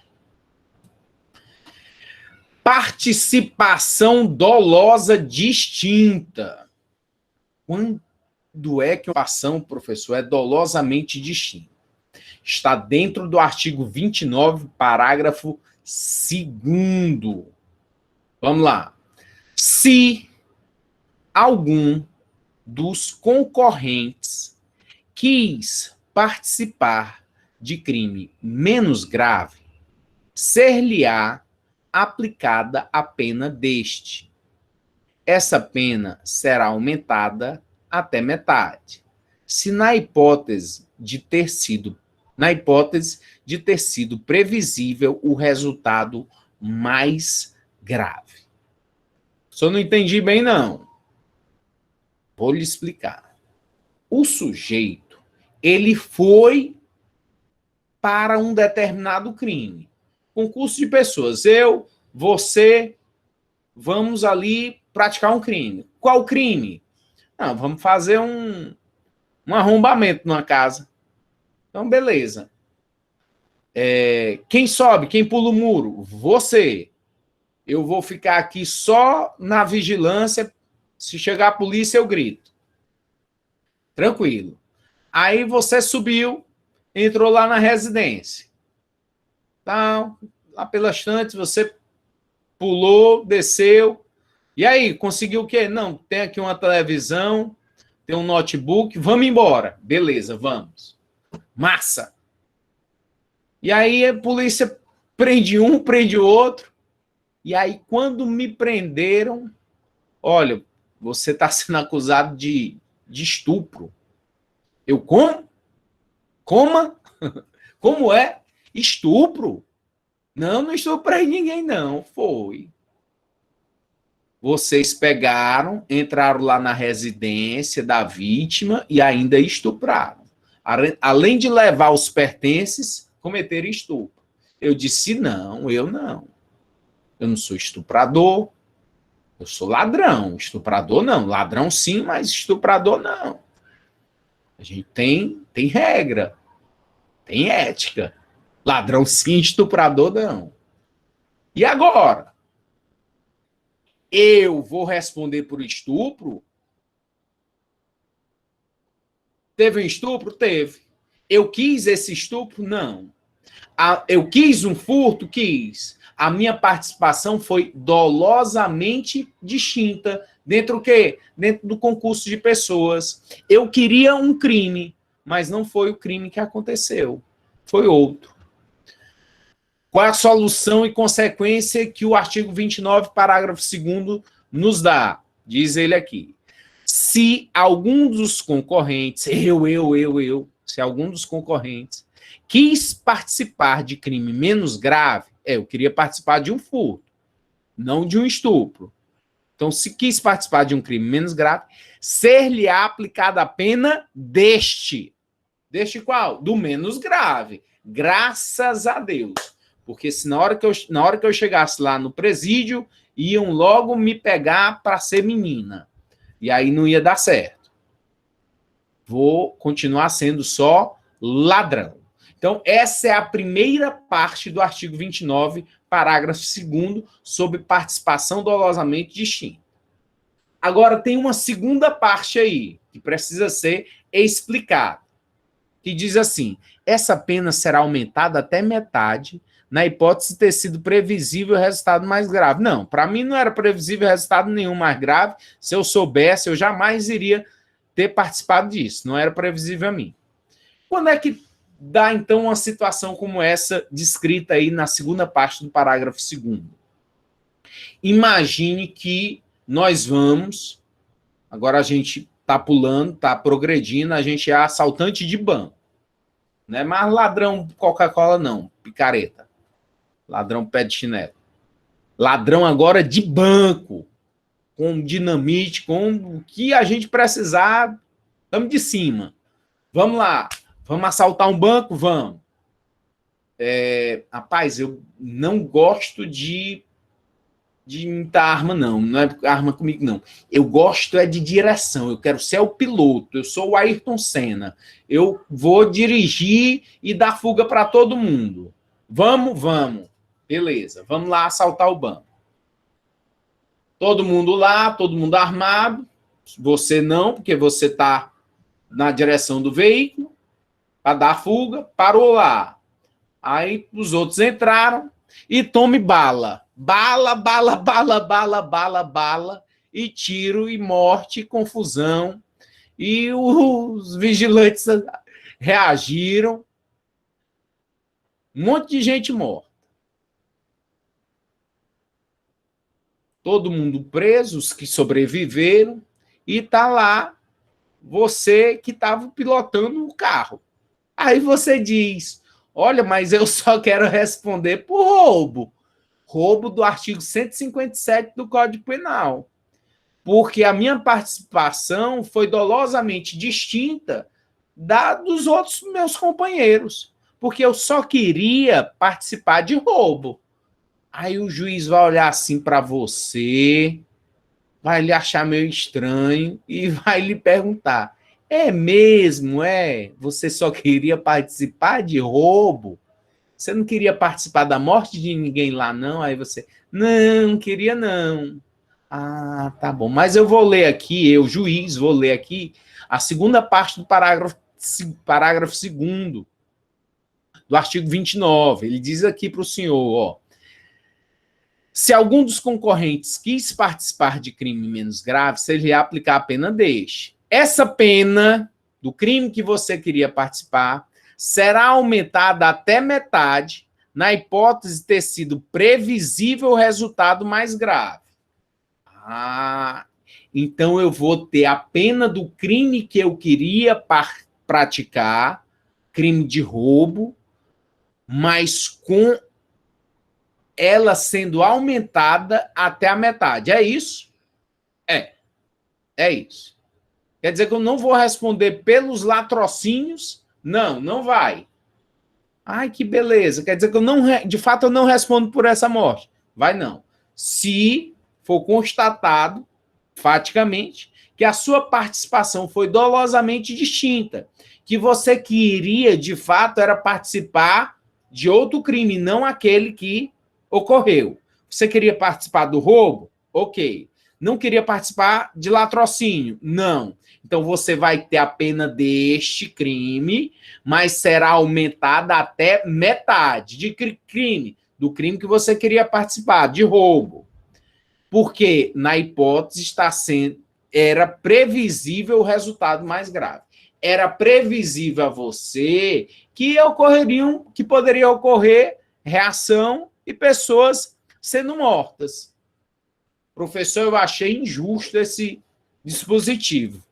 Participação dolosa distinta. Quando é que uma ação, professor, é dolosamente distinta? Está dentro do artigo 29, parágrafo 2º. Vamos lá. Se algum dos concorrentes quis participar de crime menos grave, ser-lhe-á aplicada a pena deste. Essa pena será aumentada até metade, se na hipótese de ter sido previsível o resultado mais grave. Só não entendi bem, não. Vou lhe explicar. O sujeito, ele foi para um determinado crime. Concurso de pessoas. Eu, você, vamos ali praticar um crime. Qual crime? Não, vamos fazer um arrombamento numa casa. Então, beleza. Quem sobe? Quem pula o muro? Você. Eu vou ficar aqui só na vigilância. Se chegar a polícia, eu grito. Tranquilo. Aí você subiu, entrou lá na residência. Tá, lá pelas estantes, você pulou, desceu. E aí, conseguiu o quê? Não, tem aqui uma televisão, tem um notebook, vamos embora. Beleza, vamos. Massa! E aí a polícia prende um, prende o outro. E aí, quando me prenderam, olha, você está sendo acusado de estupro. Eu, como? Como? Como é? Estupro? Não estuprei ninguém, não. Foi. Vocês pegaram, entraram lá na residência da vítima e ainda estupraram. Além de levar os pertences, cometeram estupro. Eu disse, não, eu não. Eu não sou estuprador. Eu sou ladrão. Estuprador, não. Ladrão, sim, mas estuprador, não. A gente tem regra. Tem ética. Ladrão, sim. Estuprador, não. E agora? Eu vou responder por estupro? Teve um estupro? Teve. Eu quis esse estupro? Não. Eu quis um furto? Quis. A minha participação foi dolosamente distinta. Dentro do quê? Dentro do concurso de pessoas. Eu queria um crime, mas não foi o crime que aconteceu. Foi outro. Qual é a solução e consequência que o artigo 29, parágrafo 2º, nos dá? Diz ele aqui. Se algum dos concorrentes, se algum dos concorrentes quis participar de crime menos grave, eu queria participar de um furto, não de um estupro. Então, se quis participar de um crime menos grave, ser-lhe-á aplicada a pena deste. Deste qual? Do menos grave. Graças a Deus. Porque se na hora que eu chegasse lá no presídio, iam logo me pegar para ser menina. E aí não ia dar certo. Vou continuar sendo só ladrão. Então, essa é a primeira parte do artigo 29, parágrafo 2º, sobre participação dolosamente distinta. Agora, tem uma segunda parte aí, que precisa ser explicada, que diz assim: essa pena será aumentada até metade, na hipótese de ter sido previsível o resultado mais grave. Não, para mim não era previsível resultado nenhum mais grave. Se eu soubesse, eu jamais iria ter participado disso. Não era previsível a mim. Quando é que dá, então, uma situação como essa descrita aí na segunda parte do parágrafo 2º? Imagine que nós vamos, agora a gente está pulando, está progredindo, a gente é assaltante de banco. Não é mais ladrão Coca-Cola, não, picareta. Ladrão pé de chinelo. Ladrão agora de banco, com dinamite, com o que a gente precisar, estamos de cima. Vamos lá, vamos assaltar um banco? Vamos. Rapaz, eu não gosto de muita arma, não. Não é arma comigo, não. Eu gosto é de direção. Eu quero ser o piloto. Eu sou o Ayrton Senna. Eu vou dirigir e dar fuga para todo mundo. Vamos, vamos. Beleza, vamos lá assaltar o banco. Todo mundo lá, todo mundo armado. Você não, porque você está na direção do veículo para dar fuga. Parou lá. Aí os outros entraram e tome bala. Bala, bala, bala, bala, bala, bala. E tiro, e morte, e confusão. E os vigilantes reagiram. Um monte de gente morta. Todo mundo preso, os que sobreviveram, e tá lá você que estava pilotando o carro. Aí você diz: olha, mas eu só quero responder por roubo. Roubo do artigo 157 do Código Penal. Porque a minha participação foi dolosamente distinta da dos outros meus companheiros. Porque eu só queria participar de roubo. Aí o juiz vai olhar assim para você, vai lhe achar meio estranho e vai lhe perguntar: é mesmo, é? Você só queria participar de roubo? Você não queria participar da morte de ninguém lá, não? Aí você: não queria, não. Ah, tá bom. Mas eu vou ler aqui, eu, juiz, vou ler aqui a segunda parte do parágrafo 2º do artigo 29. Ele diz aqui para o senhor, ó: se algum dos concorrentes quis participar de crime menos grave, se ele lhe aplicar a pena deste. Essa pena do crime que você queria participar será aumentada até metade na hipótese de ter sido previsível o resultado mais grave. Ah, então eu vou ter a pena do crime que eu queria praticar, crime de roubo, mas com ela sendo aumentada até a metade. É isso? É isso. Quer dizer que eu não vou responder pelos latrocínios? Não, não vai. Ai, que beleza. Quer dizer que eu não, de fato, eu não respondo por essa morte. Vai não. Se for constatado, faticamente, que a sua participação foi dolosamente distinta, que você queria, de fato, era participar de outro crime, não aquele que ocorreu. Você queria participar do roubo? Ok. Não queria participar de latrocínio? Não. Então você vai ter a pena deste crime, mas será aumentada até metade de crime, do crime que você queria participar, de roubo. Porque, na hipótese, era previsível o resultado mais grave. Era previsível a você que poderia ocorrer reação e pessoas sendo mortas. Professor, eu achei injusto esse dispositivo.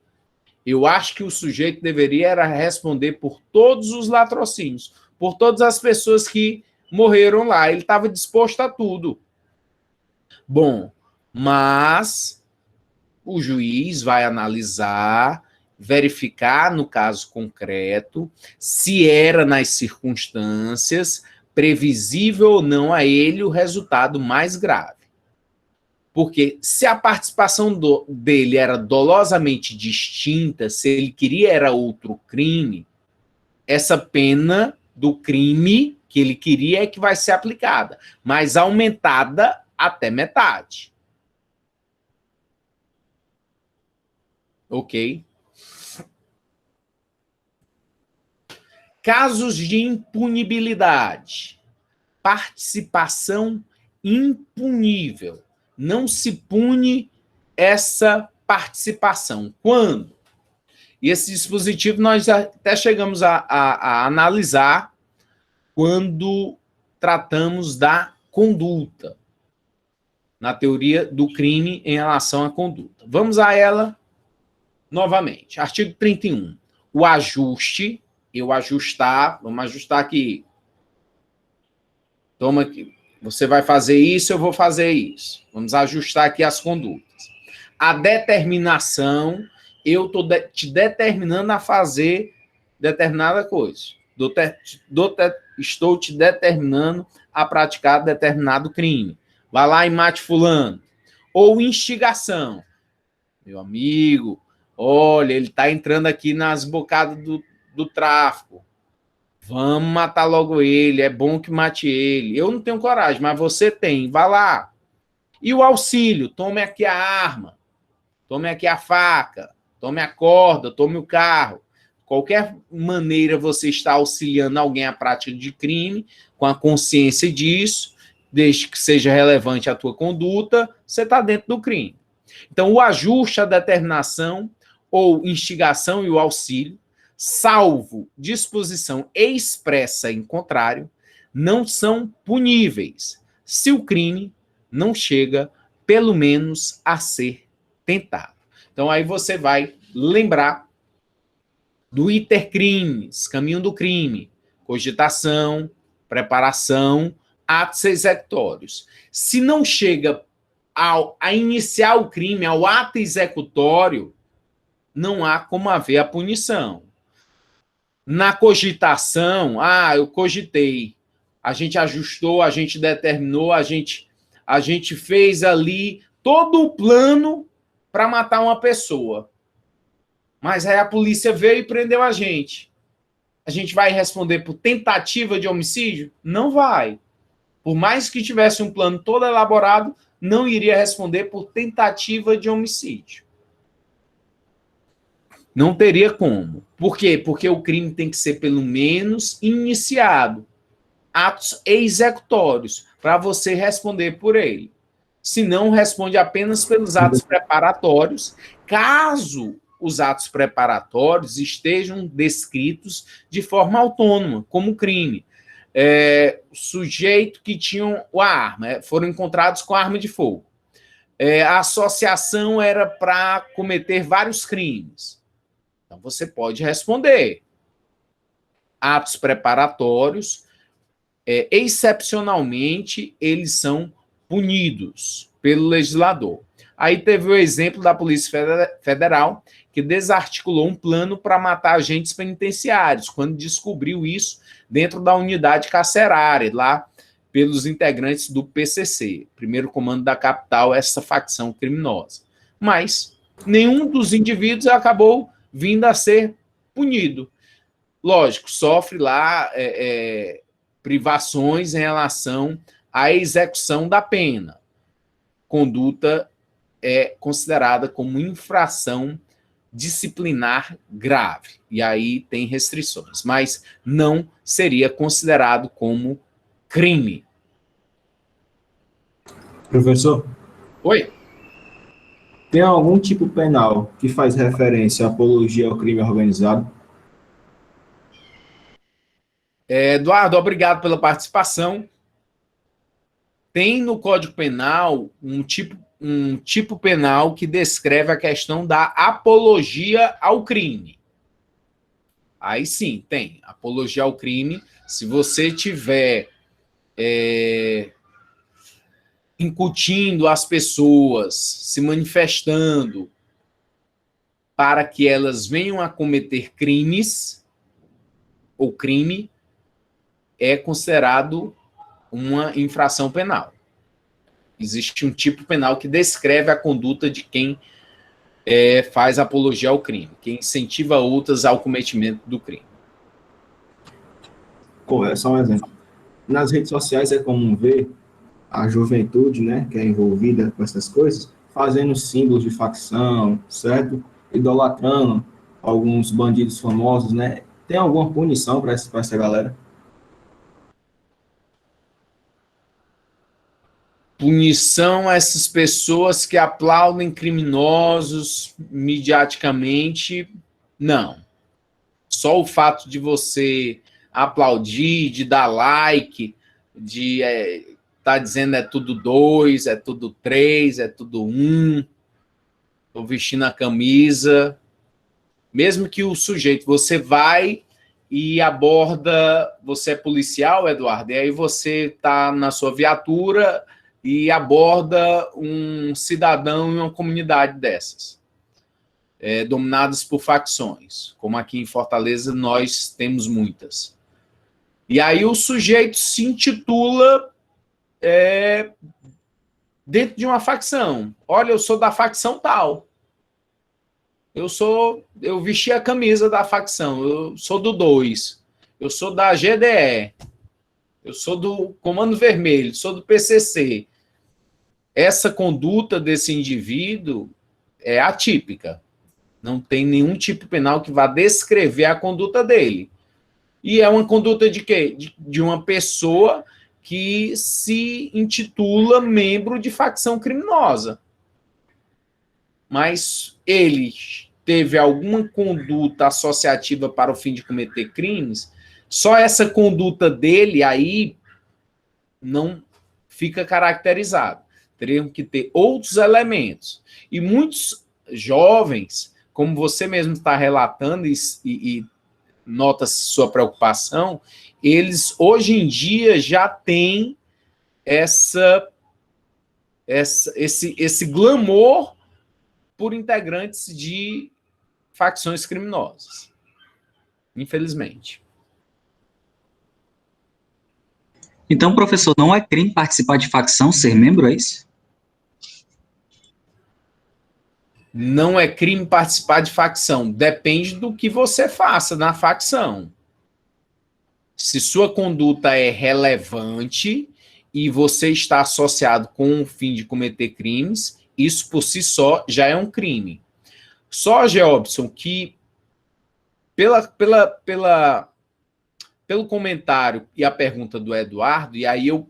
Eu acho que o sujeito deveria era responder por todos os latrocínios, por todas as pessoas que morreram lá. Ele estava disposto a tudo. Bom, mas o juiz vai analisar, verificar no caso concreto se era nas circunstâncias previsível ou não a ele o resultado mais grave. Porque se a participação dele era dolosamente distinta, se ele queria era outro crime, essa pena do crime que ele queria é que vai ser aplicada, mas aumentada até metade. Ok. Casos de impunibilidade. Participação impunível. Não se pune essa participação. Quando? E esse dispositivo nós até chegamos a analisar quando tratamos da conduta, na teoria do crime em relação à conduta. Vamos a ela novamente. Artigo 31. O ajuste, vamos ajustar aqui. Toma aqui. Você vai fazer isso, eu vou fazer isso. Vamos ajustar aqui as condutas. A determinação, eu estou te determinando a fazer determinada coisa. Estou te determinando a praticar determinado crime. Vai lá e mate fulano. Ou instigação. Meu amigo, olha, ele está entrando aqui nas bocadas do tráfico. Vamos matar logo ele, é bom que mate ele. Eu não tenho coragem, mas você tem, vá lá. E o auxílio, tome aqui a arma, tome aqui a faca, tome a corda, tome o carro. Qualquer maneira você está auxiliando alguém à prática de crime, com a consciência disso, desde que seja relevante a tua conduta, você está dentro do crime. Então, o ajuste, a determinação ou instigação e o auxílio, salvo disposição expressa em contrário, não são puníveis, se o crime não chega, pelo menos, a ser tentado. Então, aí você vai lembrar do intercrimes, caminho do crime, cogitação, preparação, atos executórios. Se não chega a iniciar o crime, ao ato executório, não há como haver a punição. Na cogitação, eu cogitei, a gente ajustou, a gente determinou, a gente fez ali todo o plano para matar uma pessoa. Mas aí a polícia veio e prendeu a gente. A gente vai responder por tentativa de homicídio? Não vai. Por mais que tivesse um plano todo elaborado, não iria responder por tentativa de homicídio. Não teria como. Por quê? Porque o crime tem que ser, pelo menos, iniciado. Atos executórios, para você responder por ele. Se não, responde apenas pelos atos preparatórios, caso os atos preparatórios estejam descritos de forma autônoma, como crime. Sujeito que tinham a arma, foram encontrados com arma de fogo. A associação era para cometer vários crimes. Então, você pode responder. Atos preparatórios, excepcionalmente, eles são punidos pelo legislador. Aí teve o exemplo da Polícia Federal, que desarticulou um plano para matar agentes penitenciários, quando descobriu isso dentro da unidade carcerária, lá pelos integrantes do PCC, Primeiro Comando da Capital, essa facção criminosa. Mas nenhum dos indivíduos acabou vindo a ser punido. Lógico, sofre lá privações em relação à execução da pena. Conduta é considerada como infração disciplinar grave. E aí tem restrições, mas não seria considerado como crime. Professor? Oi? Tem algum tipo penal que faz referência à apologia ao crime organizado? Eduardo, obrigado pela participação. Tem no Código Penal um tipo penal que descreve a questão da apologia ao crime. Aí sim, tem. Apologia ao crime. Se você tiver incutindo as pessoas, se manifestando para que elas venham a cometer crimes ou crime, é considerado uma infração penal. Existe um tipo penal que descreve a conduta de quem faz apologia ao crime, quem incentiva outras ao cometimento do crime. Só um exemplo. Nas redes sociais é comum ver a juventude, né, que é envolvida com essas coisas, fazendo símbolos de facção, certo? idolatrando alguns bandidos famosos, né? Tem alguma punição para essa galera? Punição a essas pessoas que aplaudem criminosos midiaticamente, não. Só o fato de você aplaudir, de dar like, de tá dizendo é tudo 2, é tudo 3, é tudo 1, tô vestindo a camisa, mesmo que o sujeito, você vai e aborda, você é policial, Eduardo, e aí você tá na sua viatura e aborda um cidadão em uma comunidade dessas, dominadas por facções, como aqui em Fortaleza nós temos muitas. E aí o sujeito se intitula dentro de uma facção. Olha, eu sou da facção tal. Eu vesti a camisa da facção, eu sou do 2, eu sou da GDE, eu sou do Comando Vermelho, sou do PCC. Essa conduta desse indivíduo é atípica. Não tem nenhum tipo penal que vá descrever a conduta dele. E é uma conduta de quê? De uma pessoa que se intitula membro de facção criminosa. Mas ele teve alguma conduta associativa para o fim de cometer crimes, só essa conduta dele aí não fica caracterizado. Teriam que ter outros elementos. E muitos jovens, como você mesmo está relatando e nota sua preocupação, eles hoje em dia já têm esse glamour por integrantes de facções criminosas. Infelizmente. Então, professor, não é crime participar de facção, ser membro, é isso? Não é crime participar de facção. Depende do que você faça na facção. Se sua conduta é relevante e você está associado com o fim de cometer crimes, isso por si só já é um crime. Só, Geobson, que pelo comentário e a pergunta do Eduardo, e aí eu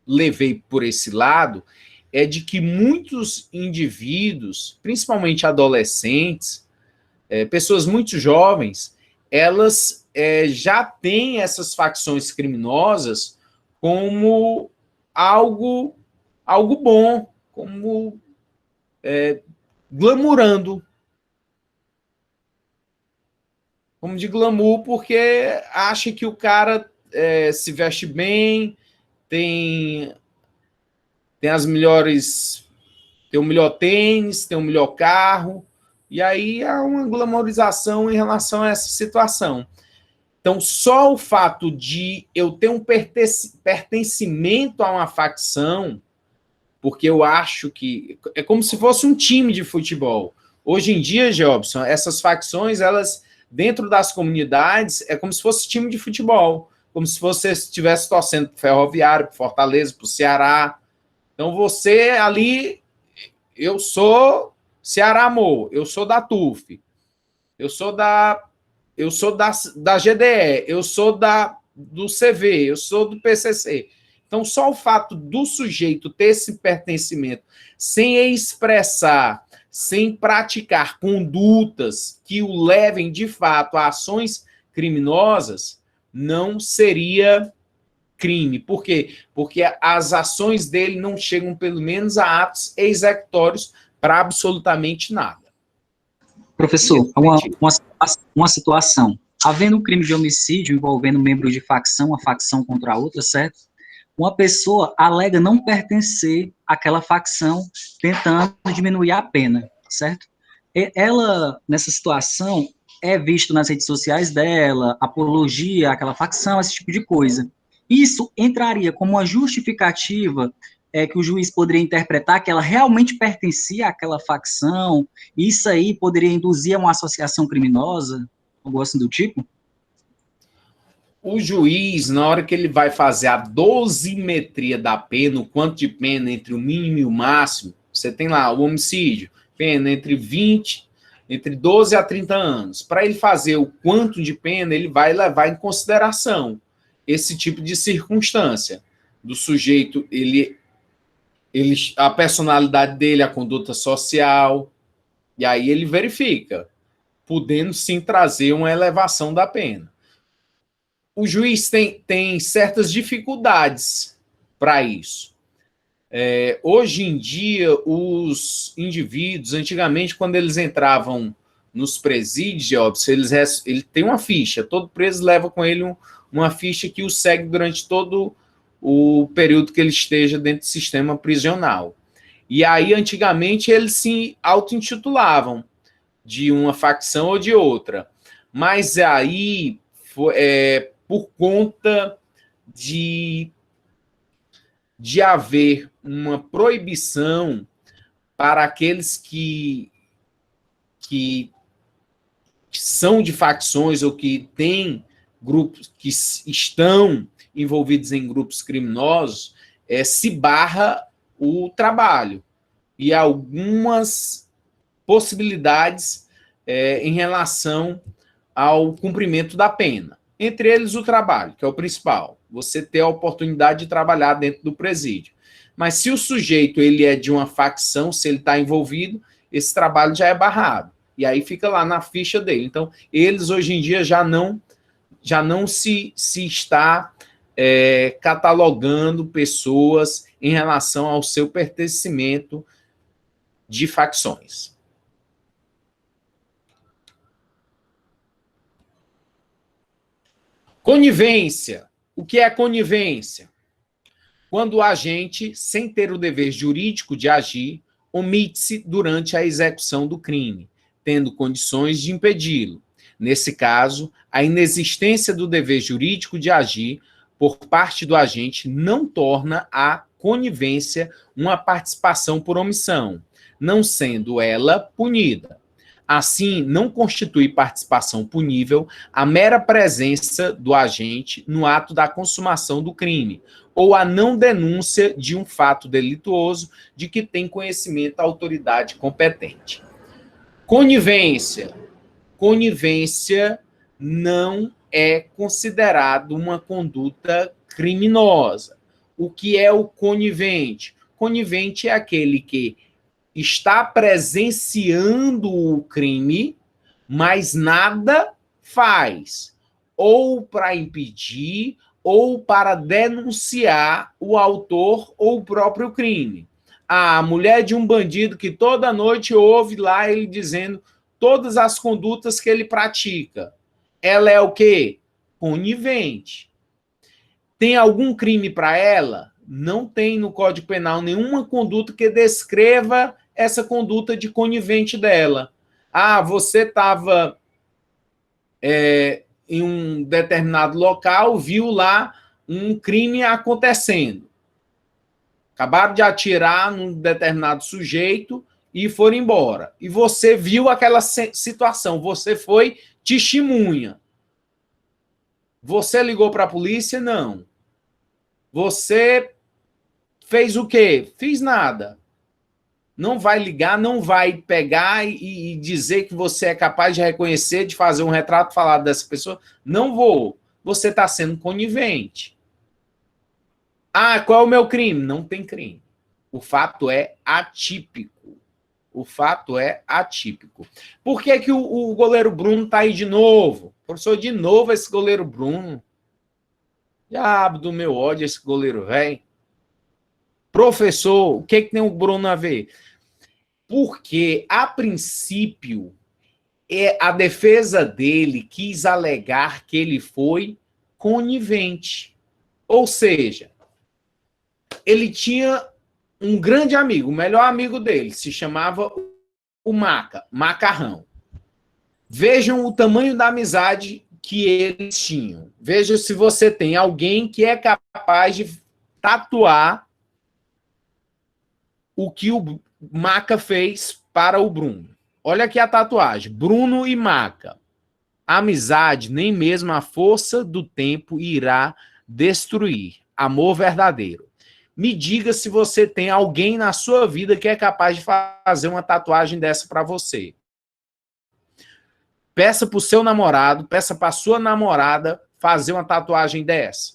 levei por esse lado, é de que muitos indivíduos, principalmente adolescentes, pessoas muito jovens, elas já têm essas facções criminosas como algo bom, como glamourando. Como de glamour, porque acha que o cara se veste bem, tem as melhores, tem o melhor tênis, tem o melhor carro, e aí há uma glamourização em relação a essa situação. Então, só o fato de eu ter um pertencimento a uma facção, porque eu acho que é como se fosse um time de futebol. Hoje em dia, Jobson, essas facções, elas dentro das comunidades, é como se fosse time de futebol, como se você estivesse torcendo para o Ferroviário, para Fortaleza, para o Ceará. Então, você ali, eu sou Ceará Amor, eu sou da TUF, eu sou da GDE, eu sou do CV, eu sou do PCC. Então, só o fato do sujeito ter esse pertencimento, sem expressar, sem praticar condutas que o levem, de fato, a ações criminosas, não seria crime. Por quê? Porque as ações dele não chegam, pelo menos, a atos executórios para absolutamente nada. Professor, uma situação. Havendo um crime de homicídio envolvendo membros de facção, uma facção contra a outra, certo? Uma pessoa alega não pertencer àquela facção, tentando diminuir a pena, certo? Ela, nessa situação, é visto nas redes sociais dela, apologia àquela facção, esse tipo de coisa. Isso entraria como uma justificativa que o juiz poderia interpretar que ela realmente pertencia àquela facção, e isso aí poderia induzir a uma associação criminosa, algo assim do tipo? O juiz, na hora que ele vai fazer a dosimetria da pena, o quanto de pena entre o mínimo e o máximo, você tem lá o homicídio, pena entre 20 entre 12 a 30 anos. Para ele fazer o quanto de pena, ele vai levar em consideração esse tipo de circunstância do sujeito, a personalidade dele, a conduta social, e aí ele verifica, podendo sim trazer uma elevação da pena. O juiz tem certas dificuldades para isso. Hoje em dia, os indivíduos, antigamente, quando eles entravam nos presídios, ele tem uma ficha, todo preso leva com ele uma ficha que o segue durante todo o período que ele esteja dentro do sistema prisional. E aí, antigamente, eles se auto-intitulavam de uma facção ou de outra. Mas aí, por conta de haver uma proibição para aqueles que são de facções ou que têm grupos que estão envolvidos em grupos criminosos, se barra o trabalho e algumas possibilidades em relação ao cumprimento da pena. Entre eles, o trabalho, que é o principal. Você ter a oportunidade de trabalhar dentro do presídio. Mas se o sujeito ele é de uma facção, se ele está envolvido, esse trabalho já é barrado. E aí fica lá na ficha dele. Então, eles hoje em dia já não se está catalogando pessoas em relação ao seu pertencimento de facções. Conivência. O que é conivência? Quando o agente, sem ter o dever jurídico de agir, omite-se durante a execução do crime, tendo condições de impedi-lo. Nesse caso, a inexistência do dever jurídico de agir por parte do agente não torna a conivência uma participação por omissão, não sendo ela punida. Assim, não constitui participação punível a mera presença do agente no ato da consumação do crime, ou a não denúncia de um fato delituoso de que tem conhecimento a autoridade competente. Conivência. Conivência não é considerado uma conduta criminosa. O que é o conivente? Conivente é aquele que está presenciando o crime, mas nada faz, ou para impedir, ou para denunciar o autor ou o próprio crime. A mulher de um bandido que toda noite ouve lá ele dizendo todas as condutas que ele pratica. Ela é o quê? Conivente. Tem algum crime para ela? Não tem no Código Penal nenhuma conduta que descreva essa conduta de conivente dela. Ah, você estava em um determinado local, viu lá um crime acontecendo. Acabaram de atirar num determinado sujeito e foram embora. E você viu aquela situação, você foi testemunha. Você ligou para a polícia? Não. Você fez o quê? Fiz nada. Não vai ligar, não vai pegar e dizer que você é capaz de reconhecer, de fazer um retrato falado dessa pessoa. Não vou. Você está sendo conivente. Ah, qual é o meu crime? Não tem crime. O fato é atípico. O fato é atípico. Por que que o goleiro Bruno está aí de novo? Professor, de novo esse goleiro Bruno. Diabo do meu ódio, esse goleiro velho. Professor, o que tem o Bruno a ver? Porque, a princípio, a defesa dele quis alegar que ele foi conivente. Ou seja, ele tinha um grande amigo, o melhor amigo dele, se chamava o Macarrão. Vejam o tamanho da amizade que eles tinham. Veja se você tem alguém que é capaz de tatuar o que o Maca fez para o Bruno. Olha aqui a tatuagem. Bruno e Maca. Amizade, nem mesmo a força do tempo irá destruir. Amor verdadeiro. Me diga se você tem alguém na sua vida que é capaz de fazer uma tatuagem dessa para você. Peça para o seu namorado, peça para a sua namorada fazer uma tatuagem dessa.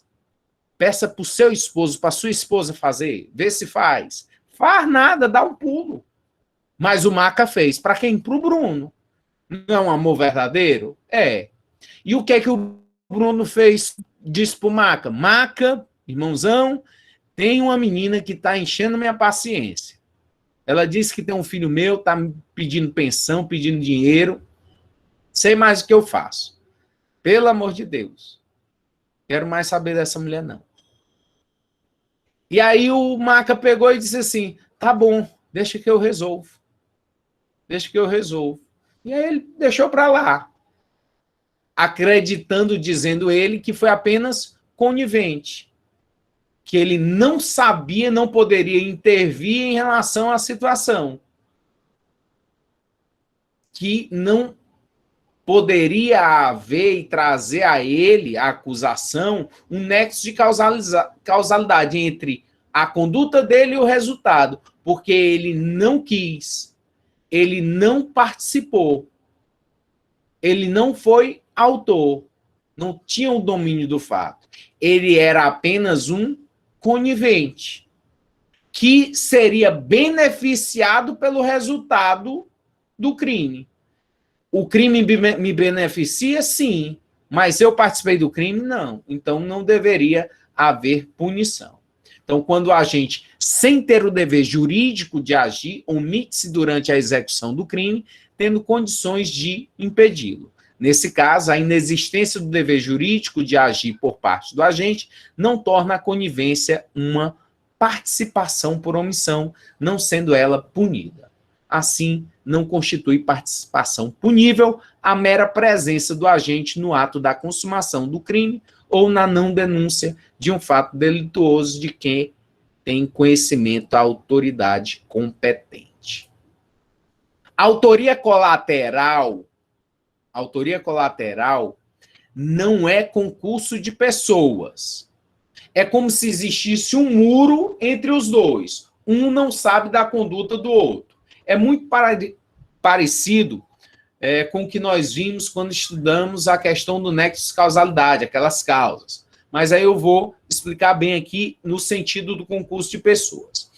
Peça para o seu esposo, para a sua esposa fazer. Vê se faz. Faz nada, dá um pulo. Mas o Maca fez. Para quem? Para o Bruno. Não é um amor verdadeiro? É. E o que é que o Bruno fez? Disse para o Maca. Maca, irmãozão, tem uma menina que está enchendo minha paciência. Ela disse que tem um filho meu, está me pedindo pensão, pedindo dinheiro. Sei mais o que eu faço. Pelo amor de Deus. Quero mais saber dessa mulher, não. E aí o Maca pegou e disse assim, tá bom, deixa que eu resolvo. Deixa que eu resolvo. E aí ele deixou para lá. Acreditando, dizendo ele, que foi apenas conivente. Que ele não sabia, não poderia intervir em relação à situação. Que não poderia haver e trazer a ele, a acusação, um nexo de causalidade entre a conduta dele e o resultado, porque ele não quis, ele não participou, ele não foi autor, não tinha o domínio do fato. Ele era apenas um conivente, que seria beneficiado pelo resultado do crime. O crime me beneficia? Sim. Mas eu participei do crime? Não. Então, não deveria haver punição. Então, quando a gente, sem ter o dever jurídico de agir, omite-se durante a execução do crime, tendo condições de impedi-lo. Nesse caso, a inexistência do dever jurídico de agir por parte do agente não torna a conivência uma participação por omissão, não sendo ela punida. Assim, não constitui participação punível a mera presença do agente no ato da consumação do crime ou na não denúncia de um fato delituoso de quem tem conhecimento da autoridade competente. Autoria colateral não é concurso de pessoas. É como se existisse um muro entre os dois. Um não sabe da conduta do outro. É muito parecido com o que nós vimos quando estudamos a questão do nexo de causalidade, aquelas causas. Mas aí eu vou explicar bem aqui no sentido do concurso de pessoas.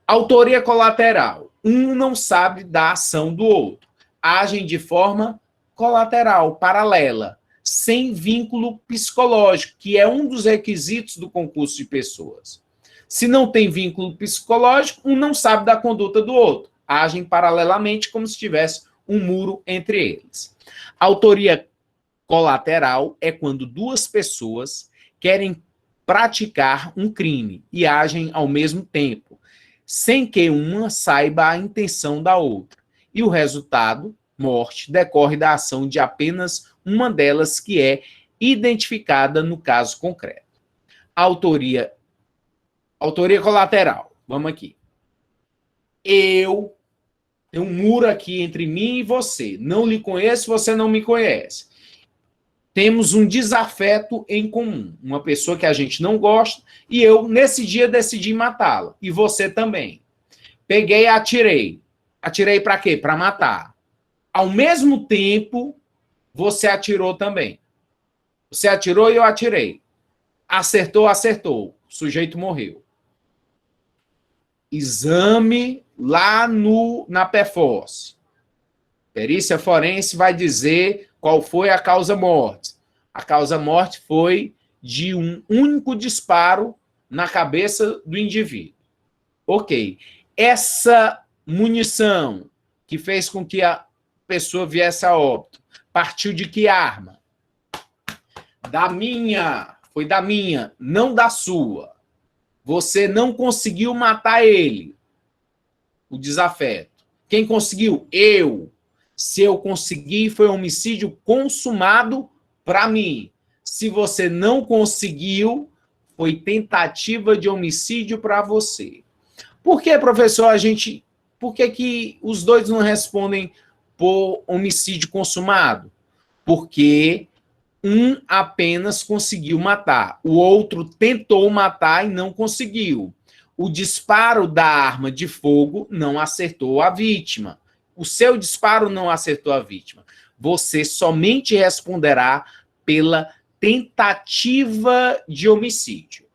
Autoria colateral. Um não sabe da ação do outro. Agem de forma colateral, paralela, sem vínculo psicológico, que é um dos requisitos do concurso de pessoas. Se não tem vínculo psicológico, um não sabe da conduta do outro. Agem paralelamente como se tivesse um muro entre eles. Autoria colateral é quando duas pessoas querem praticar um crime e agem ao mesmo tempo, sem que uma saiba a intenção da outra. E o resultado, morte, decorre da ação de apenas uma delas que é identificada no caso concreto. Autoria colateral. Vamos aqui. Eu tenho um muro aqui entre mim e você. Não lhe conheço, você não me conhece. Temos um desafeto em comum. Uma pessoa que a gente não gosta e eu, nesse dia, decidi matá-la. E você também. Peguei e atirei. Atirei para quê? Para matar. Ao mesmo tempo, você atirou também. Você atirou e eu atirei. Acertou, acertou. O sujeito morreu. Exame lá na PFOS. Perícia forense vai dizer qual foi a causa-morte. A causa-morte foi de um único disparo na cabeça do indivíduo. Ok. Essa munição que fez com que a pessoa viesse a óbito partiu de que arma? Da minha. Foi da minha, não da sua. Você não conseguiu matar ele. O desafeto. Quem conseguiu? Eu. Se eu conseguir, foi um homicídio consumado para mim. Se você não conseguiu, foi tentativa de homicídio para você. Por que, professor, por que os dois não respondem por homicídio consumado? Porque um apenas conseguiu matar, o outro tentou matar e não conseguiu. O disparo da arma de fogo não acertou a vítima. O seu disparo não acertou a vítima. você somente responderá pela tentativa de homicídio,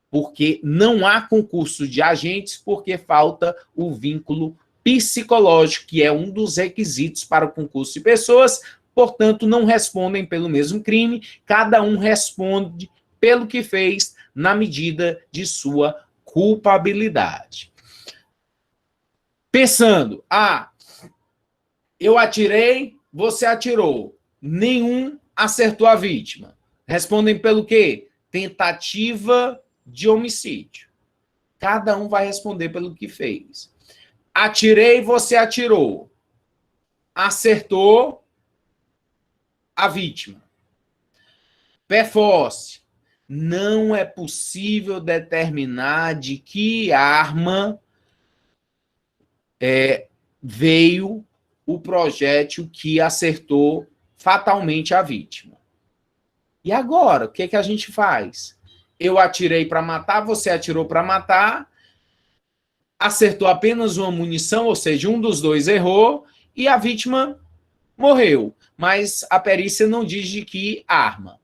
porque não há concurso de agentes, porque falta o vínculo psicológico, que é um dos requisitos para o concurso de pessoas, portanto, não respondem pelo mesmo crime, cada um responde pelo que fez na medida de sua culpabilidade. Pensando, eu atirei, você atirou, nenhum acertou a vítima. Respondem pelo quê? Tentativa de homicídio. Cada um vai responder pelo que fez. Atirei, você atirou. Acertou a vítima. Perforce. Não é possível determinar de que arma veio o projétil que acertou fatalmente a vítima. E agora, o que é que a gente faz? Eu atirei para matar, você atirou para matar, acertou apenas uma munição, ou seja, um dos dois errou, e a vítima morreu. Mas a perícia não diz de que arma.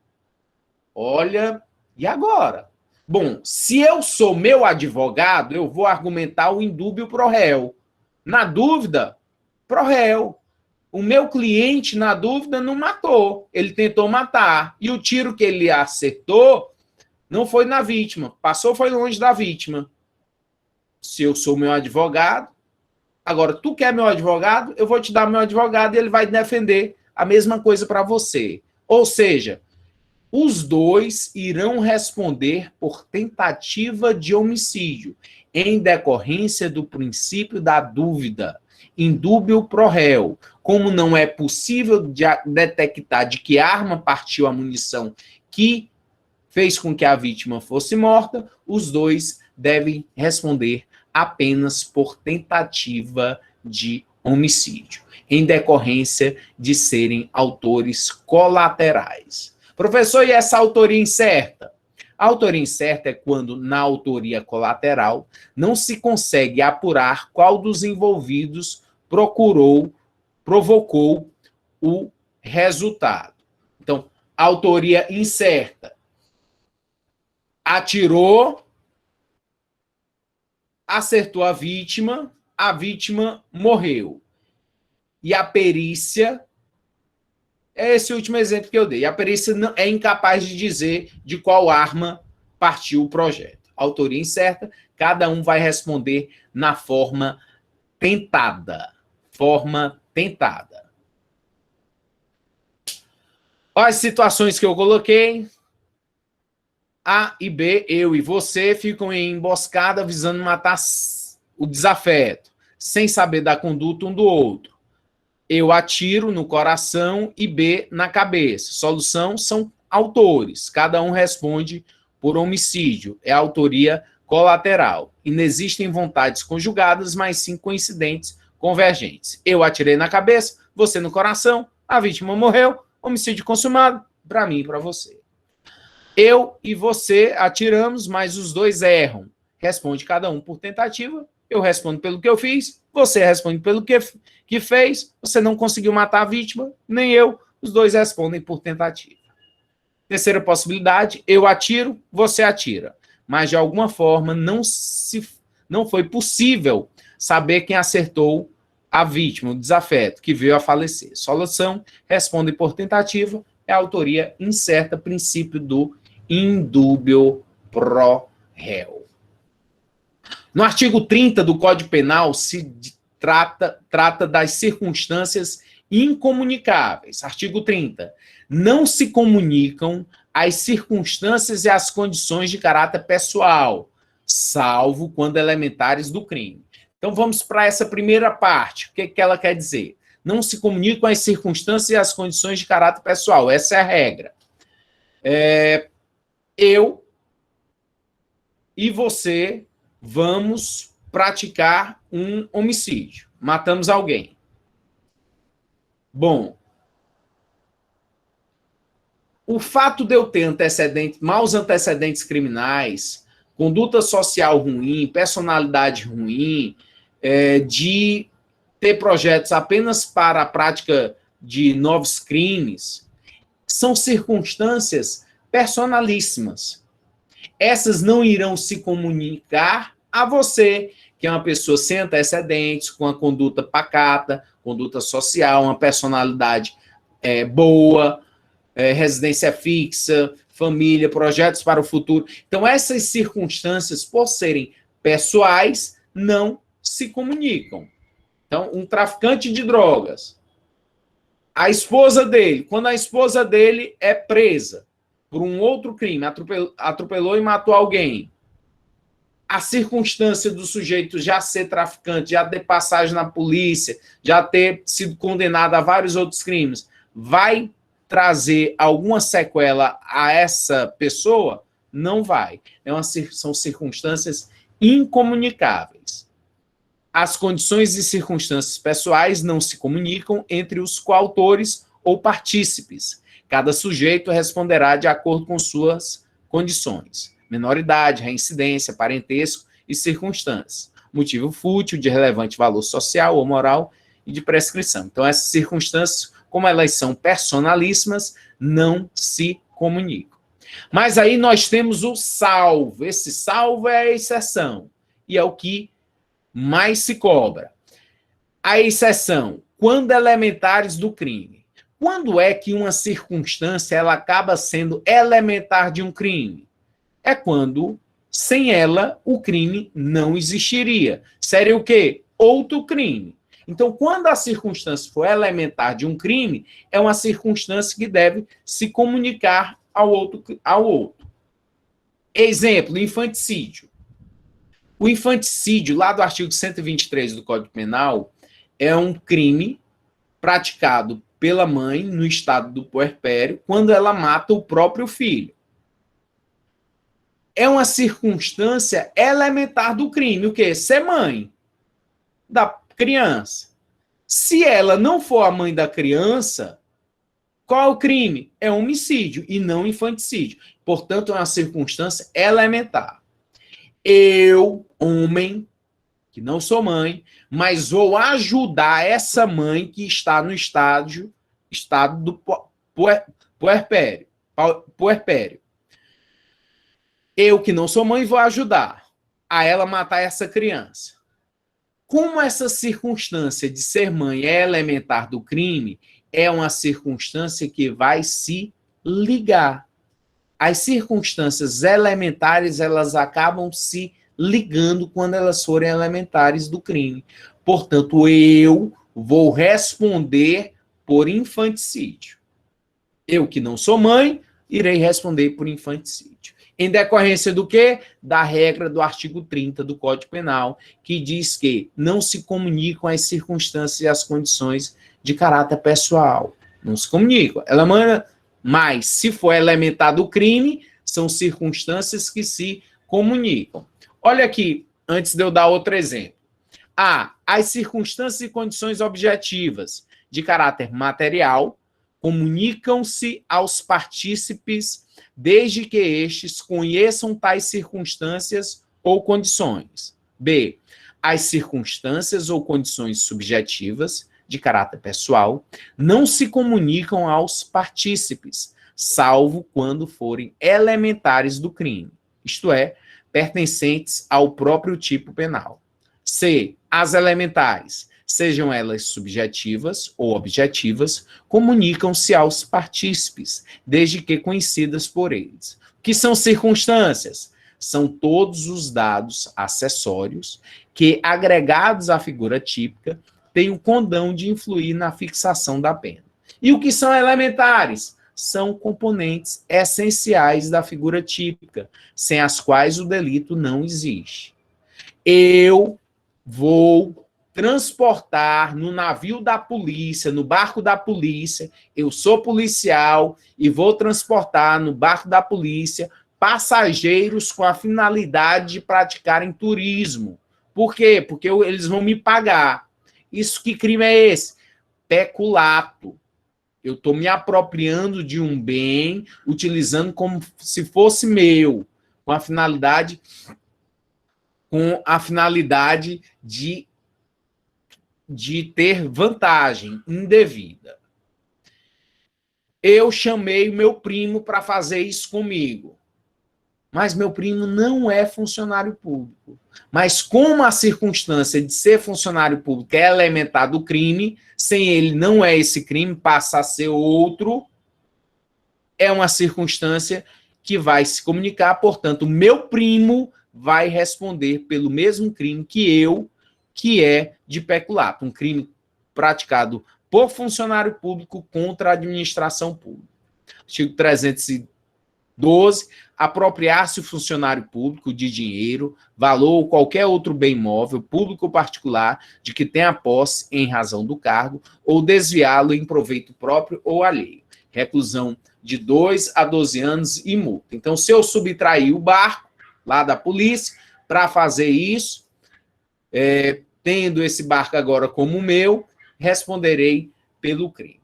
Olha, e agora? Bom, se eu sou meu advogado, eu vou argumentar o indúbio pro réu. Na dúvida, pro réu. O meu cliente, na dúvida, não matou. Ele tentou matar. E o tiro que ele acertou não foi na vítima. Passou, foi longe da vítima. Se eu sou meu advogado, agora, tu quer meu advogado? Eu vou te dar meu advogado e ele vai defender a mesma coisa para você. Ou seja, os dois irão responder por tentativa de homicídio, em decorrência do princípio da dúvida, indúbio pro réu. Como não é possível detectar de que arma partiu a munição que fez com que a vítima fosse morta, os dois devem responder apenas por tentativa de homicídio, em decorrência de serem autores colaterais. Professor, e essa autoria incerta? A autoria incerta é quando, na autoria colateral, não se consegue apurar qual dos envolvidos provocou o resultado. Então, autoria incerta. Atirou, acertou a vítima morreu. E a perícia, é esse último exemplo que eu dei, a perícia não, é incapaz de dizer de qual arma partiu o projétil. Autoria incerta, cada um vai responder na forma tentada. Forma tentada. Olha as situações que eu coloquei. A e B, eu e você, ficam em emboscada visando matar o desafeto, sem saber da conduta um do outro. Eu atiro no coração e B na cabeça. Solução são autores. Cada um responde por homicídio. É autoria colateral. Inexistem vontades conjugadas, mas sim coincidentes, convergentes. Eu atirei na cabeça, você no coração, a vítima morreu, homicídio consumado, para mim e para você. Eu e você atiramos, mas os dois erram. Responde cada um por tentativa. Eu respondo pelo que eu fiz, você responde pelo que fez, você não conseguiu matar a vítima, nem eu, os dois respondem por tentativa. Terceira possibilidade, eu atiro, você atira. Mas, de alguma forma, não foi possível saber quem acertou a vítima, o desafeto, que veio a falecer. Solução, responde por tentativa, é a autoria incerta, princípio do indúbio pro réu. No artigo 30 do Código Penal se trata das circunstâncias incomunicáveis. Artigo 30. Não se comunicam as circunstâncias e as condições de caráter pessoal, salvo quando elementares do crime. Então vamos para essa primeira parte. O que ela quer dizer? Não se comunicam as circunstâncias e as condições de caráter pessoal. Essa é a regra. Eu e você vamos praticar um homicídio. Matamos alguém. Bom, o fato de eu ter maus antecedentes criminais, conduta social ruim, personalidade ruim, de ter projetos apenas para a prática de novos crimes, são circunstâncias personalíssimas. Essas não irão se comunicar a você, que é uma pessoa sem antecedentes, com uma conduta pacata, conduta social, uma personalidade boa, residência fixa, família, projetos para o futuro. Então, essas circunstâncias, por serem pessoais, não se comunicam. Então, um traficante de drogas, a esposa dele, quando a esposa dele é presa por um outro crime, atropelou e matou alguém, a circunstância do sujeito já ser traficante, já ter passagem na polícia, já ter sido condenado a vários outros crimes, vai trazer alguma sequela a essa pessoa? Não vai. São circunstâncias incomunicáveis. As condições e circunstâncias pessoais não se comunicam entre os coautores ou partícipes. Cada sujeito responderá de acordo com suas condições: menoridade, reincidência, parentesco e circunstâncias, motivo fútil, de relevante valor social ou moral e de prescrição. Então, essas circunstâncias, como elas são personalíssimas, não se comunicam. Mas aí nós temos o salvo. Esse salvo é a exceção e é o que mais se cobra. A exceção, quando elementares do crime. Quando é que uma circunstância ela acaba sendo elementar de um crime? É quando, sem ela, o crime não existiria. Seria o quê? Outro crime. Então, quando a circunstância for elementar de um crime, é uma circunstância que deve se comunicar ao outro. Exemplo, infanticídio. O infanticídio, lá do artigo 123 do Código Penal, é um crime praticado pela mãe no estado do puerpério, quando ela mata o próprio filho. É uma circunstância elementar do crime. O quê? Ser mãe da criança. Se ela não for a mãe da criança, qual é o crime? É homicídio e não infanticídio. Portanto, é uma circunstância elementar. Eu, homem, que não sou mãe, mas vou ajudar essa mãe que está no estado do puerpério. Eu, que não sou mãe, vou ajudar a ela matar essa criança. Como essa circunstância de ser mãe é elementar do crime, é uma circunstância que vai se ligar. As circunstâncias elementares, elas acabam se ligando quando elas forem elementares do crime. Portanto, eu vou responder por infanticídio. Eu, que não sou mãe, irei responder por infanticídio. Em decorrência do quê? Da regra do artigo 30 do Código Penal, que diz que não se comunicam as circunstâncias e as condições de caráter pessoal. Não se comunicam. Ela manda, mas se for elementar do crime, são circunstâncias que se comunicam. Olha aqui, antes de eu dar outro exemplo. As circunstâncias e condições objetivas de caráter material comunicam-se aos partícipes desde que estes conheçam tais circunstâncias ou condições. B. As circunstâncias ou condições subjetivas de caráter pessoal não se comunicam aos partícipes, salvo quando forem elementares do crime, isto é, pertencentes ao próprio tipo penal. C. As elementares, sejam elas subjetivas ou objetivas, comunicam-se aos partícipes, desde que conhecidas por eles. O que são circunstâncias? São todos os dados acessórios que, agregados à figura típica, têm o condão de influir na fixação da pena. E o que são elementares? São componentes essenciais da figura típica, sem as quais o delito não existe. Eu vou transportar no navio da polícia, no barco da polícia, eu sou policial e vou transportar no barco da polícia passageiros com a finalidade de praticarem turismo. Por quê? Porque eles vão me pagar. Isso, que crime é esse? Peculato. Eu estou me apropriando de um bem, utilizando como se fosse meu, com a finalidade de ter vantagem indevida. eu chamei o meu primo para fazer isso comigo. Mas meu primo não é funcionário público. Mas como a circunstância de ser funcionário público é elementar do crime, sem ele não é esse crime, passa a ser outro, é uma circunstância que vai se comunicar, portanto, meu primo vai responder pelo mesmo crime que eu, que é de peculato, um crime praticado por funcionário público contra a administração pública. Artigo 312, apropriar-se o funcionário público de dinheiro, valor ou qualquer outro bem móvel, público ou particular, de que tenha posse em razão do cargo, ou desviá-lo em proveito próprio ou alheio. Reclusão de 2 a 12 anos e multa. Então, se eu subtrair o barco lá da polícia para fazer isso, tendo esse barco agora como meu, responderei pelo crime.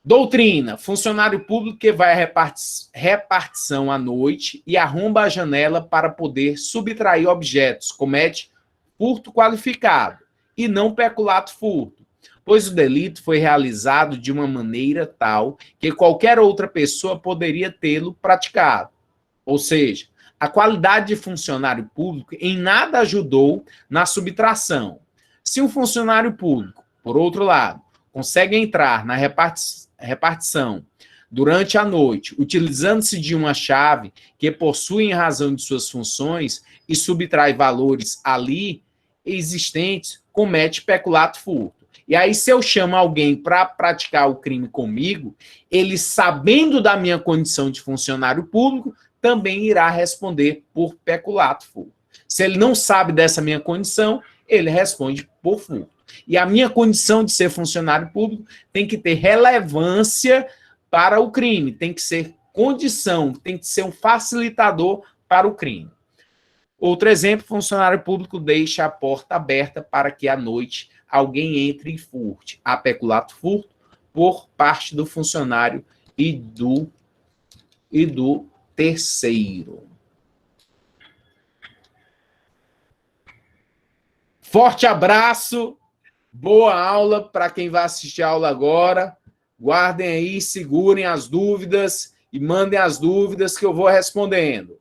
Doutrina: funcionário público que vai à repartição à noite e arromba a janela para poder subtrair objetos, comete furto qualificado e não peculato furto, pois o delito foi realizado de uma maneira tal que qualquer outra pessoa poderia tê-lo praticado. Ou seja, a qualidade de funcionário público em nada ajudou na subtração. Se um funcionário público, por outro lado, consegue entrar na repartição durante a noite, utilizando-se de uma chave que possui em razão de suas funções e subtrai valores ali existentes, comete peculato furto. E aí, se eu chamo alguém para praticar o crime comigo, ele, sabendo da minha condição de funcionário público, também irá responder por peculato furto. Se ele não sabe dessa minha condição, ele responde por furto. E a minha condição de ser funcionário público tem que ter relevância para o crime, tem que ser condição, tem que ser um facilitador para o crime. Outro exemplo: funcionário público deixa a porta aberta para que à noite alguém entre e furte. Há peculato furto por parte do funcionário e do terceiro. Forte abraço, boa aula para quem vai assistir a aula agora. Guardem aí, segurem as dúvidas e mandem as dúvidas que eu vou respondendo.